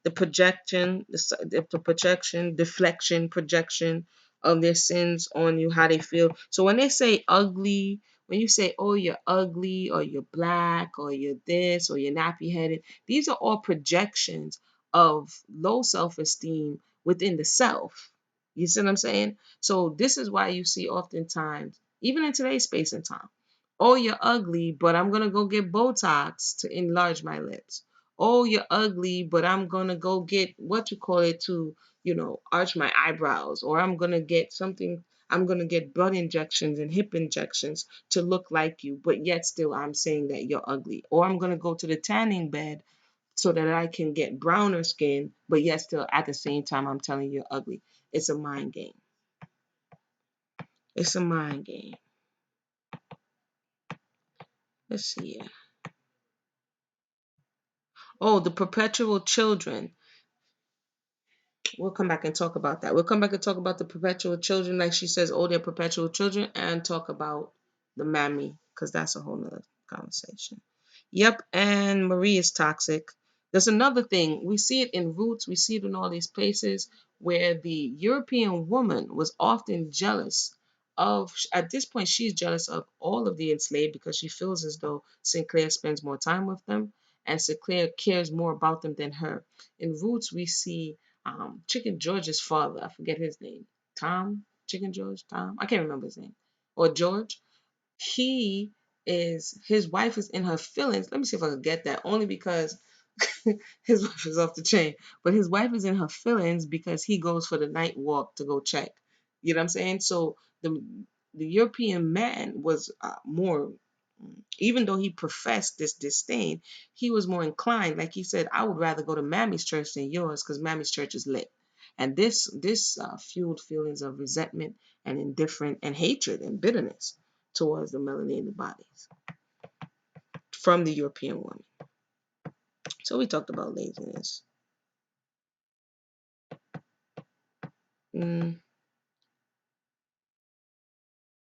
The projection, the projection, deflection, projection of their sins on you, how they feel. So when they say ugly, when you say, oh, you're ugly, or you're black, or you're this, or you're nappy headed, these are all projections of low self esteem within the self. You see what I'm saying? So this is why you see oftentimes, even in today's space and time, oh, you're ugly, but I'm going to go get Botox to enlarge my lips. Oh, you're ugly, but I'm going to go get to, arch my eyebrows. Or I'm going to get something, I'm going to get butt injections and hip injections to look like you, but yet still I'm saying that you're ugly. Or I'm going to go to the tanning bed so that I can get browner skin, but yet still at the same time I'm telling you you're ugly. It's a mind game. It's a mind game. Let's see here. Oh, the perpetual children. We'll come back and talk about that. We'll come back and talk about the perpetual children, like she says, oh, they're perpetual children, and talk about the mammy, because that's a whole nother conversation. Yep, and Marie is toxic. There's another thing. We see it in Roots, we see it in all these places where the European woman was often jealous of, at this point, she's jealous of all of the enslaved because she feels as though Sinclair spends more time with them and Sinclair cares more about them than her. In Roots, we see Chicken George's father, I forget his name, Chicken George, I can't remember his name, or George. His wife is in her feelings. Let me see if I can get that, only because his wife is off the chain. But his wife is in her feelings because he goes for the night walk to go check. You know what I'm saying? So the European man was more, even though he professed this disdain, he was more inclined. Like he said, I would rather go to Mammy's church than yours because Mammy's church is lit. And this fueled feelings of resentment and indifference and hatred and bitterness towards the melanated bodies from the European woman. So we talked about laziness. Mm.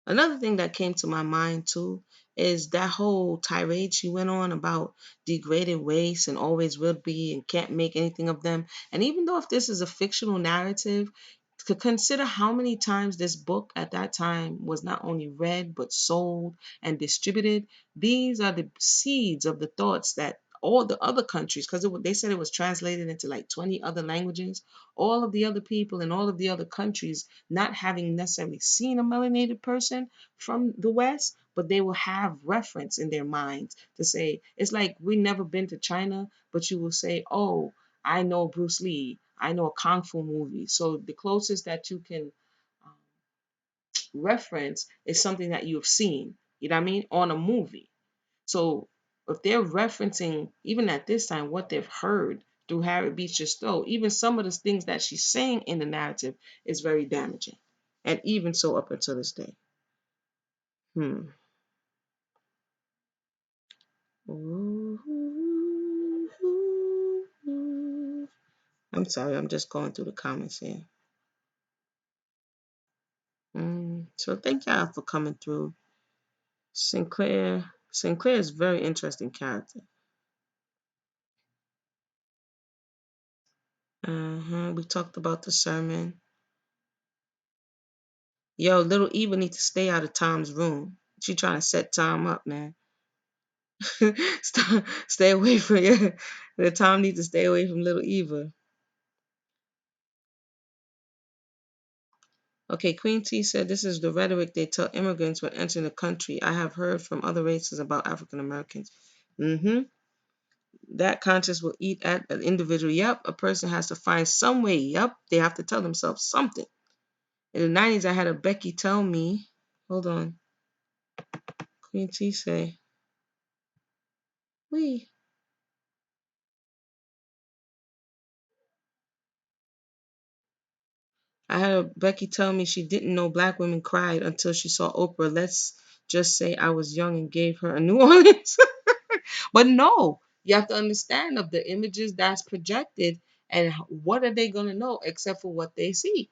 Another thing that came to my mind too is that whole tirade she went on about degraded waste and always will be and can't make anything of them. And even though if this is a fictional narrative, to consider how many times this book at that time was not only read but sold and distributed. These are the seeds of the thoughts that all the other countries, because they said it was translated into like 20 other languages, all of the other people in all of the other countries, not having necessarily seen a melanated person from the West, but they will have reference in their minds to say, it's like we never been to China, but you will say, oh, I know Bruce Lee. I know a kung fu movie. So the closest that you can um, reference is something that you've seen. You know what I mean? On a movie. So if they're referencing even at this time what they've heard through Harriet Beecher Stowe, even some of the things that she's saying in the narrative is very damaging. And even so up until this day. Hmm. I'm sorry, I'm just going through the comments here. So thank y'all for coming through. Sinclair is a very interesting character. We talked about the sermon. Yo, little Eva needs to stay out of Tom's room. She trying to set Tom up, man. Stay away from you. The Tom needs to stay away from little Eva. Okay, Queen T said this is the rhetoric they tell immigrants when entering the country. I have heard from other races about African Americans. Mm-hmm. That conscience will eat at an individual. Yep, a person has to find some way. Yep, they have to tell themselves something. In the 90s, I had a Becky tell me, hold on, Queen T say, we. I had a Becky tell me she didn't know black women cried until she saw Oprah. Let's just say I was young and gave her a New Orleans. But no, you have to understand of the images that's projected and what are they going to know except for what they see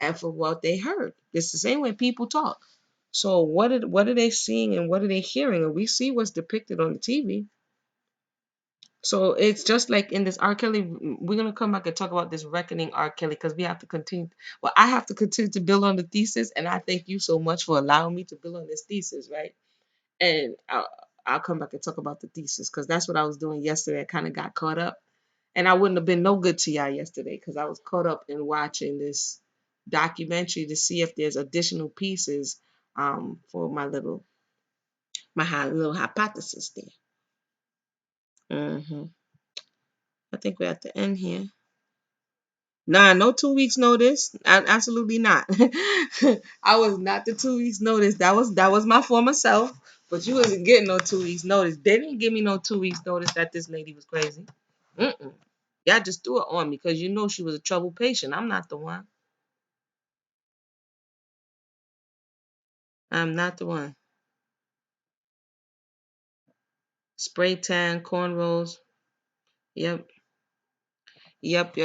and for what they heard. It's the same way people talk. So what are they seeing and what are they hearing? And we see what's depicted on the TV. So it's just like in this R. Kelly, we're gonna come back and talk about this reckoning R. Kelly because we have to continue. Well, I have to continue to build on the thesis, and I thank you so much for allowing me to build on this thesis, right? And I'll come back and talk about the thesis because that's what I was doing yesterday. I kind of got caught up, and I wouldn't have been no good to y'all yesterday because I was caught up in watching this documentary to see if there's additional pieces for my little hypothesis there. I think we're at the end here. Nah, no 2 weeks notice. Absolutely not. I was not the 2 weeks notice. That was my former self. But you wasn't getting no 2 weeks notice. They didn't give me no 2 weeks notice that this lady was crazy. Mm-mm. Y'all just threw it on me because you know she was a troubled patient. I'm not the one. I'm not the one. Spray tan, cornrows. Yep. Yep.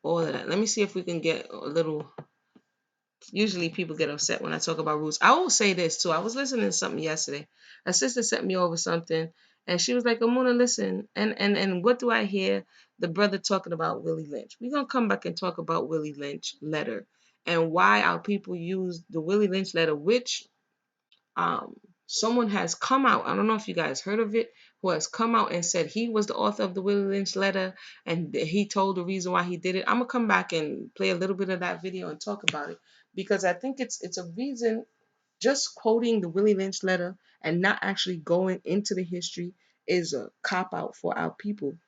All of that. Let me see if we can get a little. Usually people get upset when I talk about roots. I will say this too. I was listening to something yesterday. A sister sent me over something and she was like, Amuna, listen. And what do I hear? The brother talking about Willie Lynch. We're gonna come back and talk about Willie Lynch letter and why our people use the Willie Lynch letter, which um someone has come out. I don't know if you guys heard of it, who has come out and said he was the author of the Willie Lynch letter and he told the reason why he did it. I'm gonna come back and play a little bit of that video and talk about it because I think it's a reason. Just quoting the Willie Lynch letter and not actually going into the history is a cop out for our people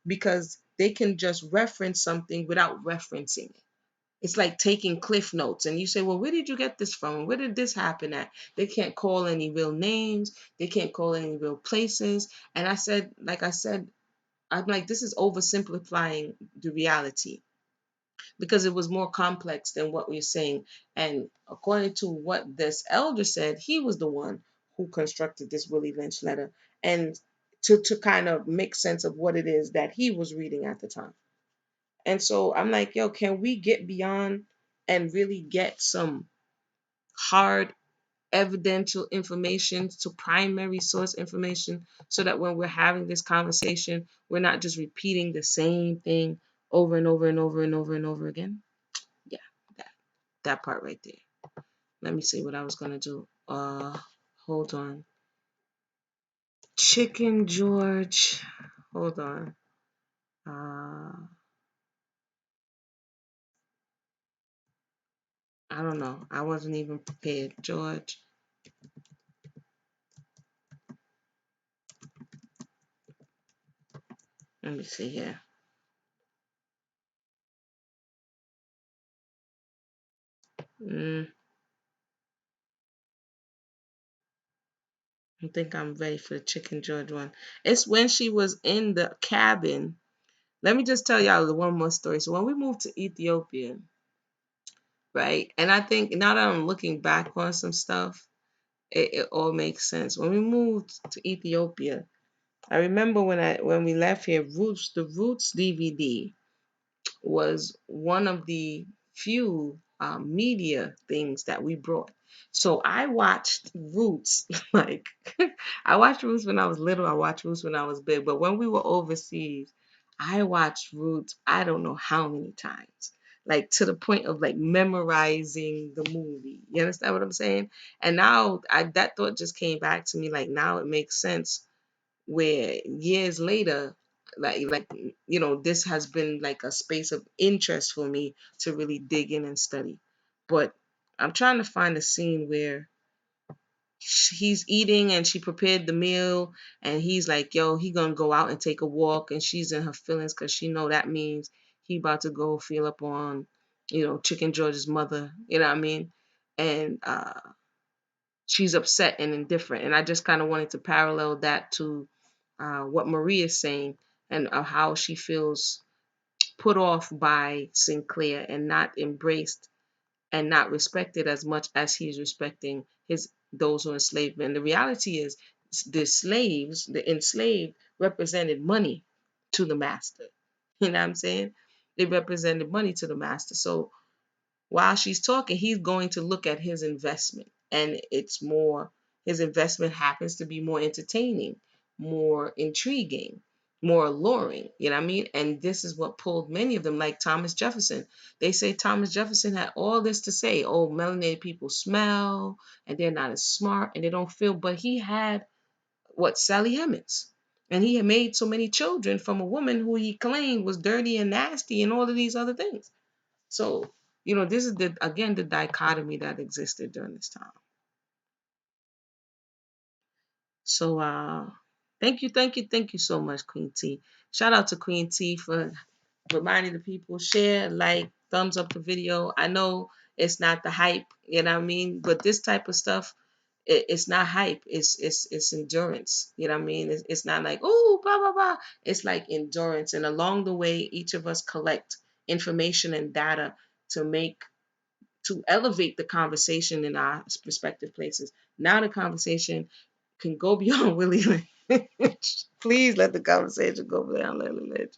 because they can just reference something without referencing it. It's like taking cliff notes and you say, well, where did you get this from? Where did this happen at? They can't call any real names. They can't call any real places. And I said, I'm like, this is oversimplifying the reality because it was more complex than what we're saying. And according to what this elder said, he was the one who constructed this Willie Lynch letter and to kind of make sense of what it is that he was reading at the time. And so I'm like, yo, can we get beyond and really get some hard evidential information to primary source information, so that when we're having this conversation, we're not just repeating the same thing over and over and over and over and over again. Yeah, that that part right there. Let me see what I was gonna do. Hold on. Chicken George. Hold on. I don't know. I wasn't even prepared. George. Let me see here. Mm, I think I'm ready for the Chicken George one. It's when she was in the cabin. Let me just tell y'all the one more story. So when we moved to Ethiopia, right? And I think now that I'm looking back on some stuff, it all makes sense. When we moved to Ethiopia, I remember when we left here, the Roots DVD was one of the few media things that we brought. So I watched Roots, like I watched Roots when I was little, I watched Roots when I was big, but when we were overseas, I watched Roots I don't know how many times. Like to the point of like memorizing the movie. You understand what I'm saying? And now that thought just came back to me. Like now it makes sense where years later, this has been like a space of interest for me to really dig in and study. But I'm trying to find a scene where he's eating and she prepared the meal, and he's like, yo, he gonna go out and take a walk, and she's in her feelings because she know that means he about to go feel up on Chicken George's mother, you know what I mean? And she's upset and indifferent. And I just kind of wanted to parallel that to what Marie is saying, and how she feels put off by Sinclair and not embraced and not respected as much as he's respecting those who enslaved men. The reality is the enslaved represented money to the master. You know what I'm saying? They represented money to the master. So while she's talking, he's going to look at his investment, and his investment happens to be more entertaining, more intriguing, more alluring. You know what I mean? And this is what pulled many of them, like Thomas Jefferson. They say Thomas Jefferson had all this to say. Oh, melanated people smell, and they're not as smart, and they don't feel. But he had what? Sally Hemings. And he had made so many children from a woman who he claimed was dirty and nasty and all of these other things. So, this is the dichotomy that existed during this time. So, thank you so much, Queen T. Shout out to Queen T for reminding the people, share, like, thumbs up the video. I know it's not the hype, you know what I mean? But this type of stuff, it's not hype. It's endurance. You know what I mean? It's not like, oh, blah, blah, blah. It's like endurance. And along the way, each of us collect information and data to elevate the conversation in our respective places. Now the conversation can go beyond Willie Lynch. Please let the conversation go beyond Willie Lynch.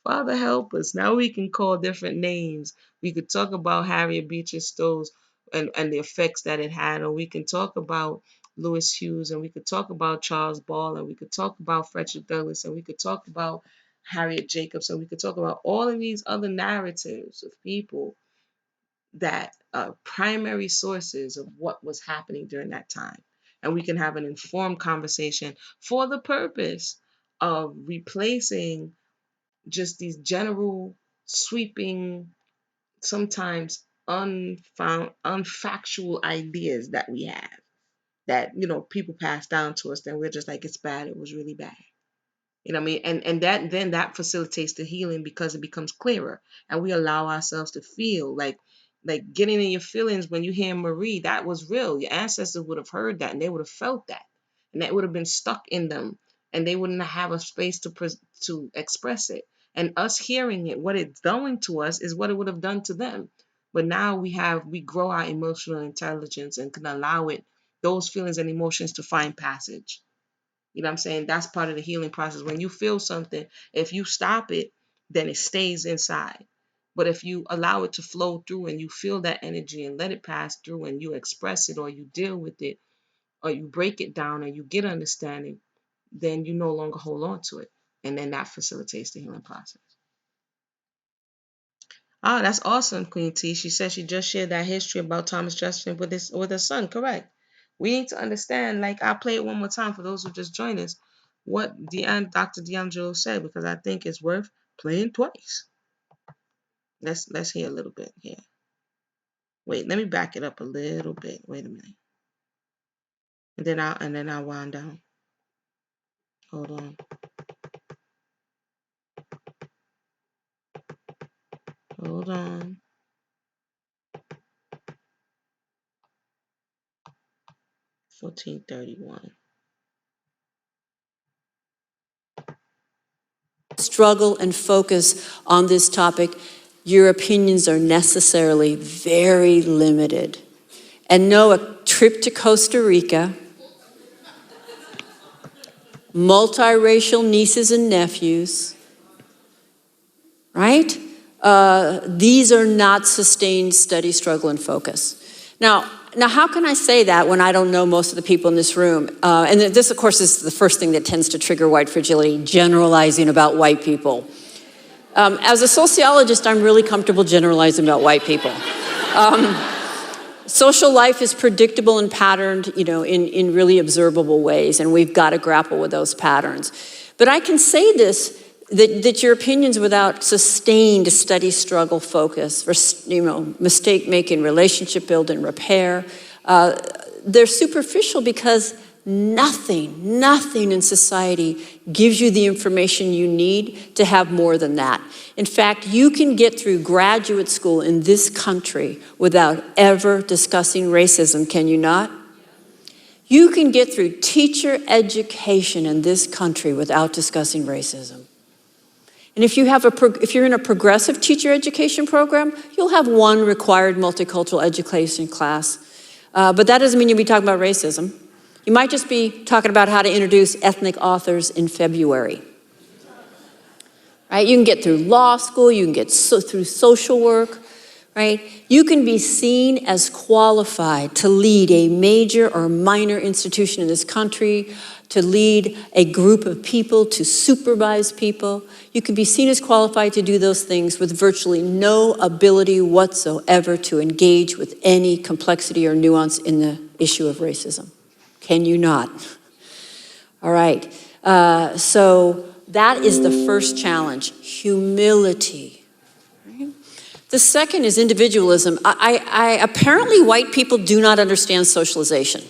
Father, help us. Now we can call different names. We could talk about Harriet Beecher Stowe's and the effects that it had, or we can talk about Lewis Hughes, and we could talk about Charles Ball, and we could talk about Frederick Douglass, and we could talk about Harriet Jacobs, and we could talk about all of these other narratives of people that are primary sources of what was happening during that time. And we can have an informed conversation for the purpose of replacing just these general, sweeping, sometimes unfactual ideas that we have that, people pass down to us, then we're just like, it's bad, it was really bad. You know what I mean? And that facilitates the healing because it becomes clearer, and we allow ourselves to feel like getting in your feelings when you hear Marie. That was real. Your ancestors would have heard that, and they would have felt that, and that would have been stuck in them, and they wouldn't have a space to express it. And us hearing it, what it's doing to us is what it would have done to them. But now we grow our emotional intelligence and can allow those feelings and emotions to find passage. You know what I'm saying? That's part of the healing process. When you feel something, if you stop it, then it stays inside. But if you allow it to flow through and you feel that energy and let it pass through and you express it or you deal with it or you break it down and you get understanding, then you no longer hold on to it. And then that facilitates the healing process. Oh, that's awesome, Queen T. She said she just shared that history about Thomas Jefferson with her son. Correct. We need to understand, like I'll play it one more time for those who just joined us, what Dr. D'Angelo said, because I think it's worth playing twice. Let's hear a little bit here. Wait, let me back it up a little bit. Wait a minute. And then I'll wind down. Hold on. Hold on. 1431. Struggle and focus on this topic, your opinions are necessarily very limited. And no, a trip to Costa Rica, multiracial nieces and nephews, right? These are not sustained study, struggle, and focus. Now, how can I say that when I don't know most of the people in this room? And this, of course, is the first thing that tends to trigger white fragility, generalizing about white people. As a sociologist, I'm really comfortable generalizing about white people. Social life is predictable and patterned, in really observable ways, and we've got to grapple with those patterns. But I can say this, that your opinions without sustained study, struggle, focus, mistake making, relationship building, repair, they're superficial because nothing in society gives you the information you need to have more than that. In fact, you can get through graduate school in this country without ever discussing racism, can you not? You can get through teacher education in this country without discussing racism. And if you're in a progressive teacher education program, you'll have one required multicultural education class. But that doesn't mean you'll be talking about racism. You might just be talking about how to introduce ethnic authors in February. Right? You can get through law school, you can get through social work, right? You can be seen as qualified to lead a major or minor institution in this country, to lead a group of people, to supervise people. You can be seen as qualified to do those things with virtually no ability whatsoever to engage with any complexity or nuance in the issue of racism. Can you not? All right. So that is the first challenge, humility. Right? The second is individualism. Apparently white people do not understand socialization.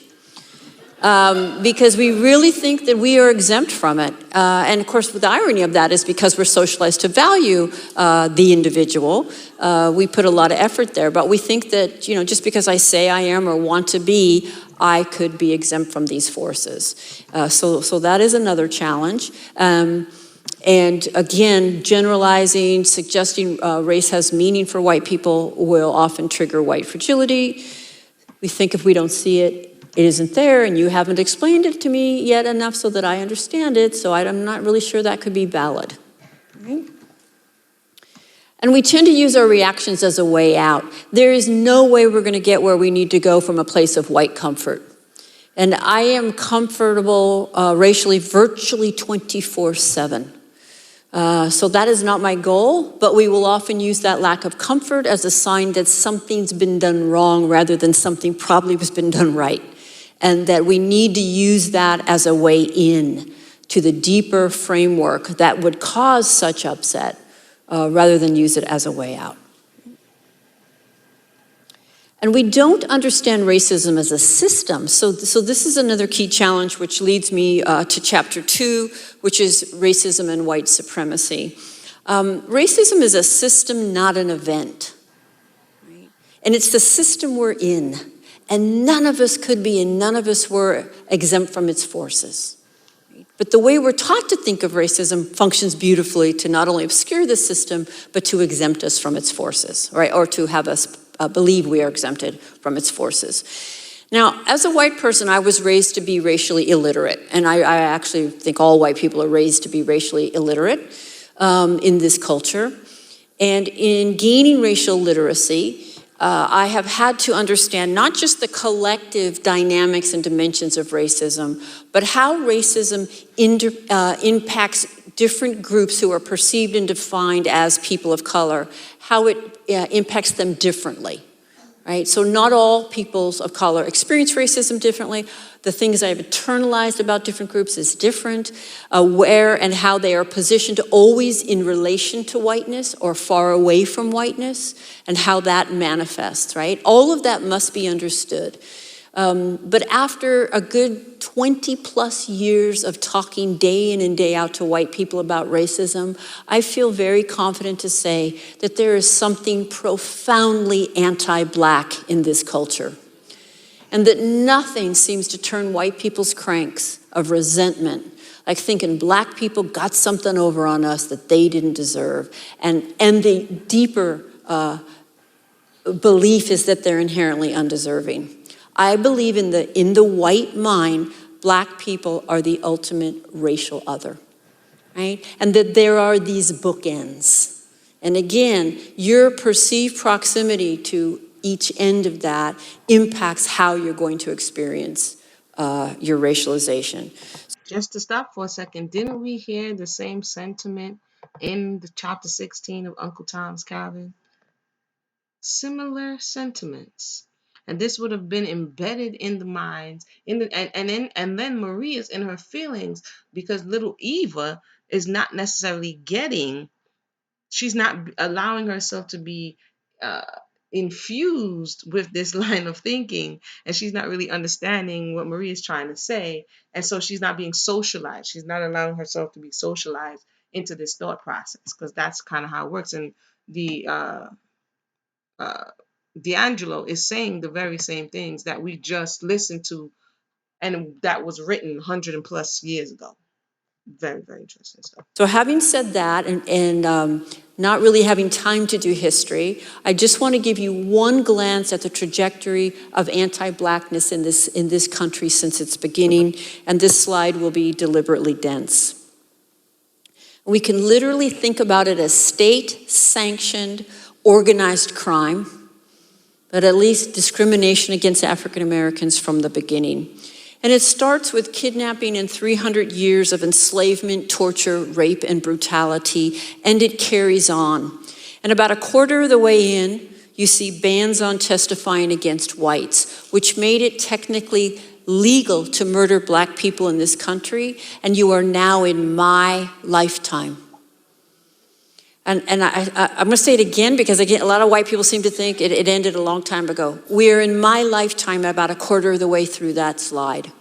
Because we really think that we are exempt from it. And of course, the irony of that is because we're socialized to value the individual, we put a lot of effort there. But we think that, just because I say I am or want to be, I could be exempt from these forces. So that is another challenge. And again, generalizing, suggesting race has meaning for white people will often trigger white fragility. We think if we don't see it, it isn't there, and you haven't explained it to me yet enough so that I understand it, so I'm not really sure that could be valid. Right? And we tend to use our reactions as a way out. There is no way we're going to get where we need to go from a place of white comfort. And I am comfortable racially virtually 24/7. So that is not my goal, but we will often use that lack of comfort as a sign that something's been done wrong rather than something probably has been done right. And that we need to use that as a way in to the deeper framework that would cause such upset rather than use it as a way out. And we don't understand racism as a system. So this is another key challenge, which leads me to chapter 2, which is racism and white supremacy. Racism is a system, not an event. Right? And it's the system we're in. And none of us could be, and none of us were exempt from its forces. Right? But the way we're taught to think of racism functions beautifully to not only obscure the system, but to exempt us from its forces, right? Or to have us believe we are exempted from its forces. Now, as a white person, I was raised to be racially illiterate. And I actually think all white people are raised to be racially illiterate in this culture. And in gaining racial literacy, I have had to understand not just the collective dynamics and dimensions of racism, but how racism impacts different groups who are perceived and defined as people of color, how it impacts them differently. Right? So not all peoples of color experience racism differently. The things I've internalized about different groups is different. Where and how they are positioned always in relation to whiteness or far away from whiteness, and how that manifests, right? All of that must be understood. But after a good 20 plus years of talking day in and day out to white people about racism, I feel very confident to say that there is something profoundly anti-Black in this culture. And that nothing seems to turn white people's cranks of resentment, like thinking Black people got something over on us that they didn't deserve. And the deeper belief is that they're inherently undeserving. I believe in the white mind, Black people are the ultimate racial other, right? And that there are these bookends. And again, your perceived proximity to each end of that impacts how you're going to experience your racialization. Just to stop for a second, didn't we hear the same sentiment in the chapter 16 of Uncle Tom's Cabin? Similar sentiments. And this would have been embedded in the minds, and then Marie is in her feelings because little Eva is not necessarily getting, she's not allowing herself to be uh, infused with this line of thinking, and she's not really understanding what Marie is trying to say, and so she's not being socialized. She's not allowing herself to be socialized into this thought process, because that's kind of how it works. And the D'Angelo is saying the very same things that we just listened to, and that was written 100 and plus years ago. Very, very interesting stuff. So having said that, and not really having time to do history, I just want to give you one glance at the trajectory of anti-Blackness in this country since its beginning, and this slide will be deliberately dense. We can literally think about it as state-sanctioned, organized crime, but at least discrimination against African Americans from the beginning. And it starts with kidnapping and 300 years of enslavement, torture, rape, and brutality, and it carries on. And about a quarter of the way in, you see bans on testifying against whites, which made it technically legal to murder Black people in this country, and you are now in my lifetime. And I'm going to say it again because, again, a lot of white people seem to think it ended a long time ago. We're in my lifetime about a quarter of the way through that slide.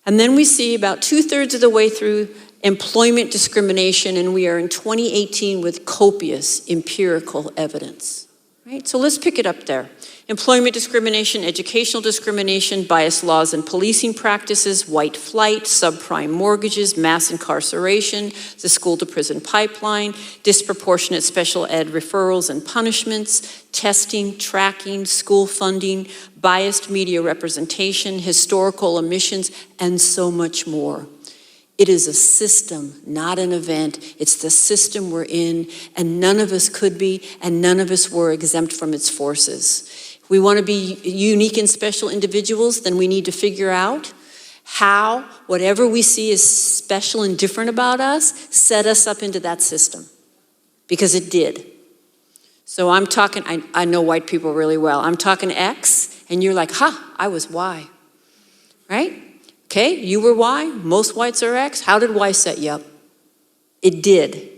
And then we see about 2/3 of the way through employment discrimination, and we are in 2018 with copious empirical evidence. Right? So let's pick it up there. Employment discrimination, educational discrimination, biased laws and policing practices, white flight, subprime mortgages, mass incarceration, the school to prison pipeline, disproportionate special ed referrals and punishments, testing, tracking, school funding, biased media representation, historical omissions, and so much more. It is a system, not an event. It's the system we're in, and none of us could be, and none of us were exempt from its forces. If we want to be unique and special individuals, then we need to figure out how whatever we see is special and different about us set us up into that system, because it did. So I'm talking, I know white people really well. I'm talking X, and you're like, I was Y, right? Okay, you were Y, most whites are X. How did Y set you up? It did.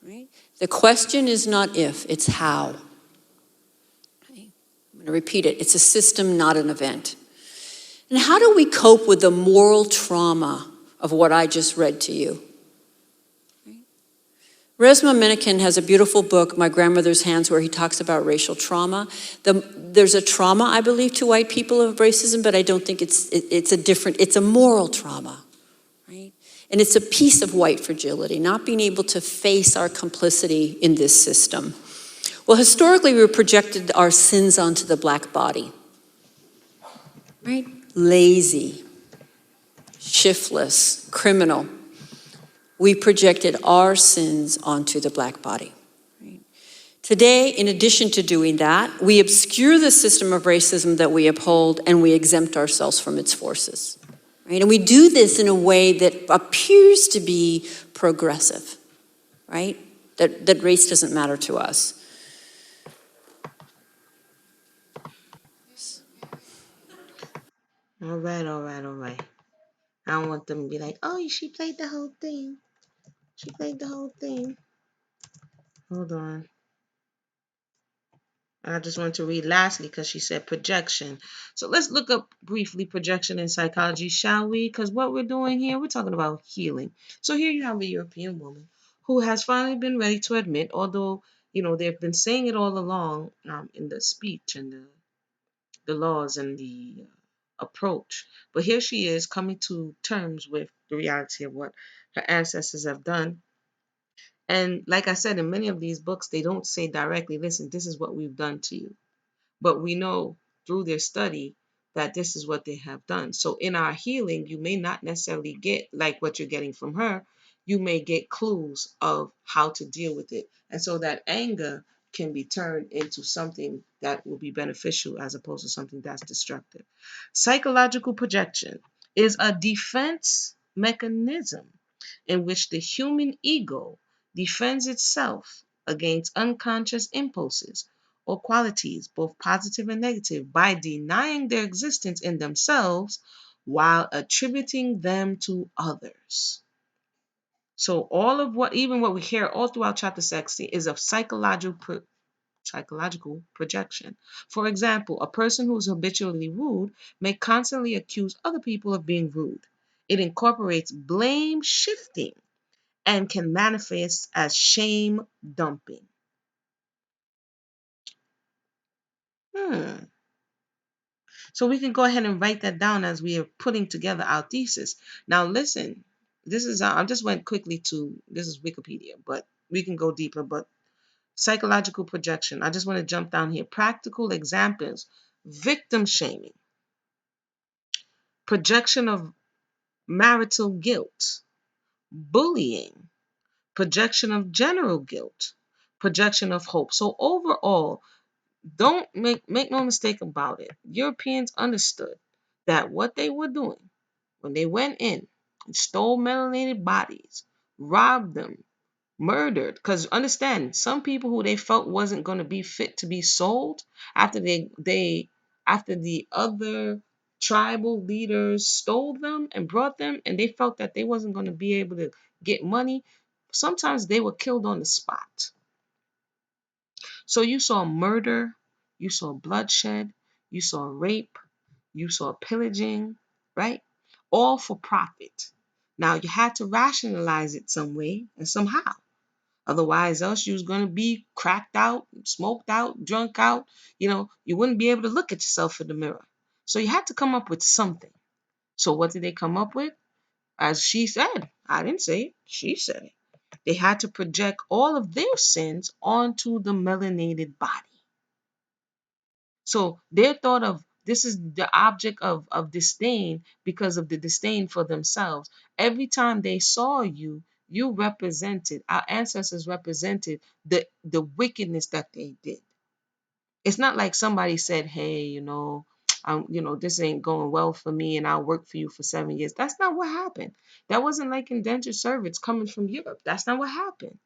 Right? The question is not if, it's how. Okay? I'm going to repeat it. It's a system, not an event. And how do we cope with the moral trauma of what I just read to you? Resmaa Menakem has a beautiful book, My Grandmother's Hands, where he talks about racial trauma. There's a trauma, I believe, to white people of racism, but I don't think it's a moral trauma, right? And it's a piece of white fragility, not being able to face our complicity in this system. Well, historically, we projected our sins onto the Black body, right? Lazy, shiftless, criminal. we projected our sins onto the black body. Today, in addition to doing that, we obscure the system of racism that we uphold and we exempt ourselves from its forces. Right? And we do this in a way that appears to be progressive, right? That race doesn't matter to us. All right, all right, all right. I don't want them to be like, oh, she played the whole thing. She played the whole thing. Hold on. I just wanted to read lastly because she said projection. So let's look up briefly projection in psychology, shall we? Because what we're doing here, we're talking about healing. So here you have a European woman who has finally been ready to admit, although, they've been saying it all along in the speech and the laws and the approach. But here she is coming to terms with the reality of what her ancestors have done. And like I said, in many of these books, they don't say directly, listen, this is what we've done to you. But we know through their study that this is what they have done. So in our healing, you may not necessarily get like what you're getting from her. You may get clues of how to deal with it. And so that anger can be turned into something that will be beneficial as opposed to something that's destructive. Psychological projection is a defense mechanism in which the human ego defends itself against unconscious impulses or qualities, both positive and negative, by denying their existence in themselves while attributing them to others. So all of even what we hear all throughout chapter 60 is a psychological projection. For example, a person who is habitually rude may constantly accuse other people of being rude. It incorporates blame shifting and can manifest as shame dumping. Hmm. So we can go ahead and write that down as we are putting together our thesis. Now, listen, this is, I just went quickly to, this is Wikipedia, but we can go deeper. But psychological projection, I just want to jump down here. Practical examples: victim shaming, projection of marital guilt, bullying, projection of general guilt, projection of hope. So overall, don't make no mistake about it. Europeans understood that what they were doing when they went in and stole melanated bodies, robbed them, murdered. Because understand, some people who they felt wasn't going to be fit to be sold after after the other tribal leaders stole them and brought them, and they felt that they wasn't going to be able to get money. Sometimes they were killed on the spot. So you saw murder, you saw bloodshed, you saw rape, you saw pillaging, right? All for profit. Now you had to rationalize it some way and somehow. Otherwise, else you was going to be cracked out, smoked out, drunk out. You wouldn't be able to look at yourself in the mirror. So you had to come up with something. So what did they come up with? As she said, I didn't say it, she said it. They had to project all of their sins onto the melanated body. So their thought of this is the object of disdain because of the disdain for themselves. Every time they saw you, you represented, our ancestors represented the wickedness that they did. It's not like somebody said, hey, this ain't going well for me and I'll work for you for 7 years. That's not what happened. That wasn't like indentured servants coming from Europe. That's not what happened.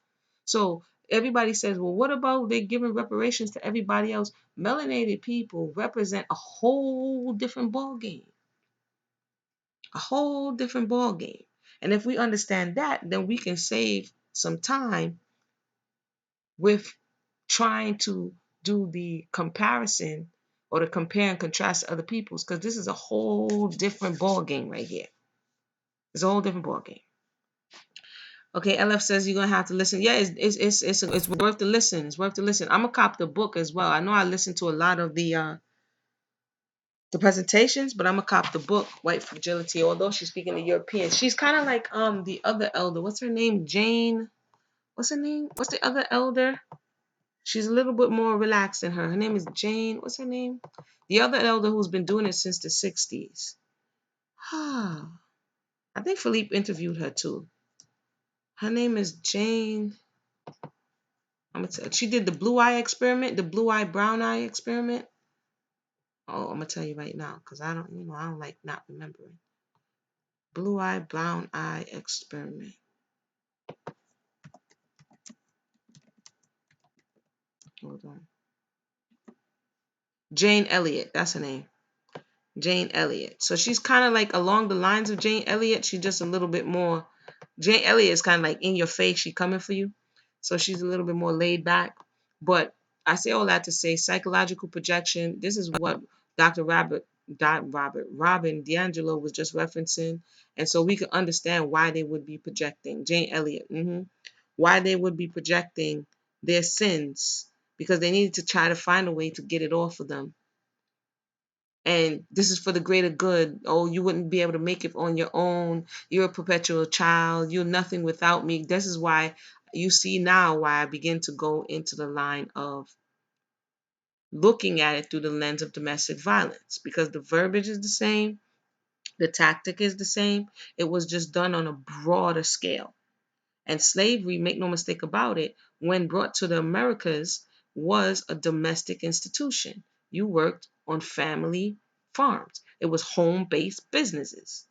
So everybody says, well, what about they giving reparations to everybody else? Melanated people represent a whole different ball game. A whole different ball game. And if we understand that, then we can save some time with trying to do the comparison or to compare and contrast to other people's, because this is a whole different ball game right here. It's a whole different ball game. Okay, LF says you're gonna have to listen. Yeah, it's worth to listen. It's worth to listen. I'm gonna cop the book as well. I know I listened to a lot of the presentations, but I'm gonna cop the book, White Fragility. Although she's speaking to Europeans, she's kind of like the other elder. What's her name? Jane. What's her name? What's the other elder? She's a little bit more relaxed than her. Her name is Jane. What's her name? The other elder who's been doing it since the 60s. I think Philippe interviewed her too. Her name is Jane. She did the blue eye experiment, the blue eye, brown eye experiment. Oh, I'm gonna tell you right now, because I don't like not remembering. Blue eye, brown eye experiment. Hold on. Jane Elliott, that's her name. Jane Elliott. So she's kind of like along the lines of Jane Elliott. She's just a little bit more. Jane Elliott is kind of like in your face. She coming for you. So she's a little bit more laid back. But I say all that to say psychological projection. This is what Dr. Robin DiAngelo was just referencing. And so we can understand why they would be projecting. Jane Elliott. Why they would be projecting their sins. Because they needed to try to find a way to get it off of them, and this is for the greater good. Oh, you wouldn't be able to make it on your own. You're a perpetual child. You're nothing without me. This is why you see now why I begin to go into the line of looking at it through the lens of domestic violence, because the verbiage is the same, the tactic is the same. It was just done on a broader scale. And slavery, make no mistake about it, when brought to the Americas, was a domestic institution. You worked on family farms. It was home-based businesses,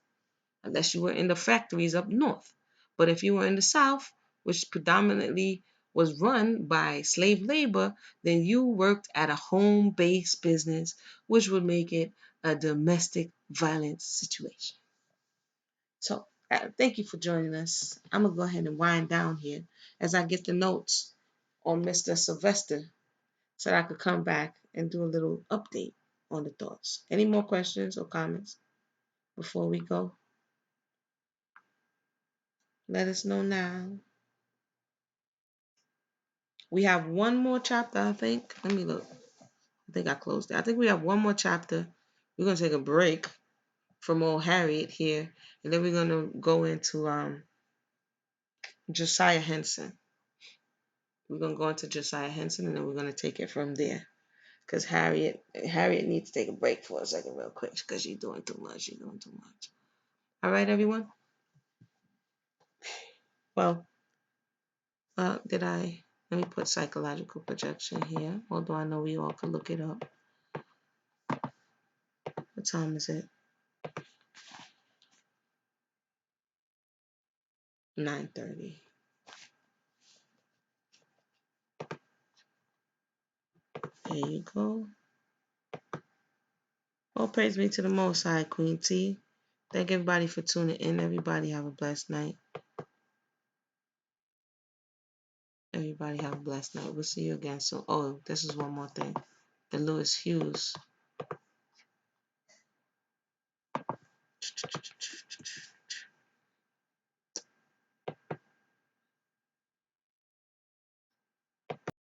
unless you were in the factories up north. But if you were in the South, which predominantly was run by slave labor, then you worked at a home-based business, which would make it a domestic violence situation. So thank you for joining us. I'm going to go ahead and wind down here as I get the notes on Mr. Sylvester so that I could come back and do a little update on the thoughts. Any more questions or comments before we go? Let us know now. We have one more chapter, I think. Let me look. I think I closed it. I think we have one more chapter. We're going to take a break from old Harriet here, and then we're going to go into Josiah Henson. We're going to go into Josiah Henson, and then we're going to take it from there. Because Harriet needs to take a break for a second real quick because she's doing too much. She's doing too much. All right, everyone? Well, let me put psychological projection here, although I know we all could look it up. What time is it? 9:30. There you go. All praise be to the Most High, Queen T. Thank everybody for tuning in. Everybody have a blessed night. Everybody have a blessed night. We'll see you again soon. Oh, this is one more thing. The Lewis Hughes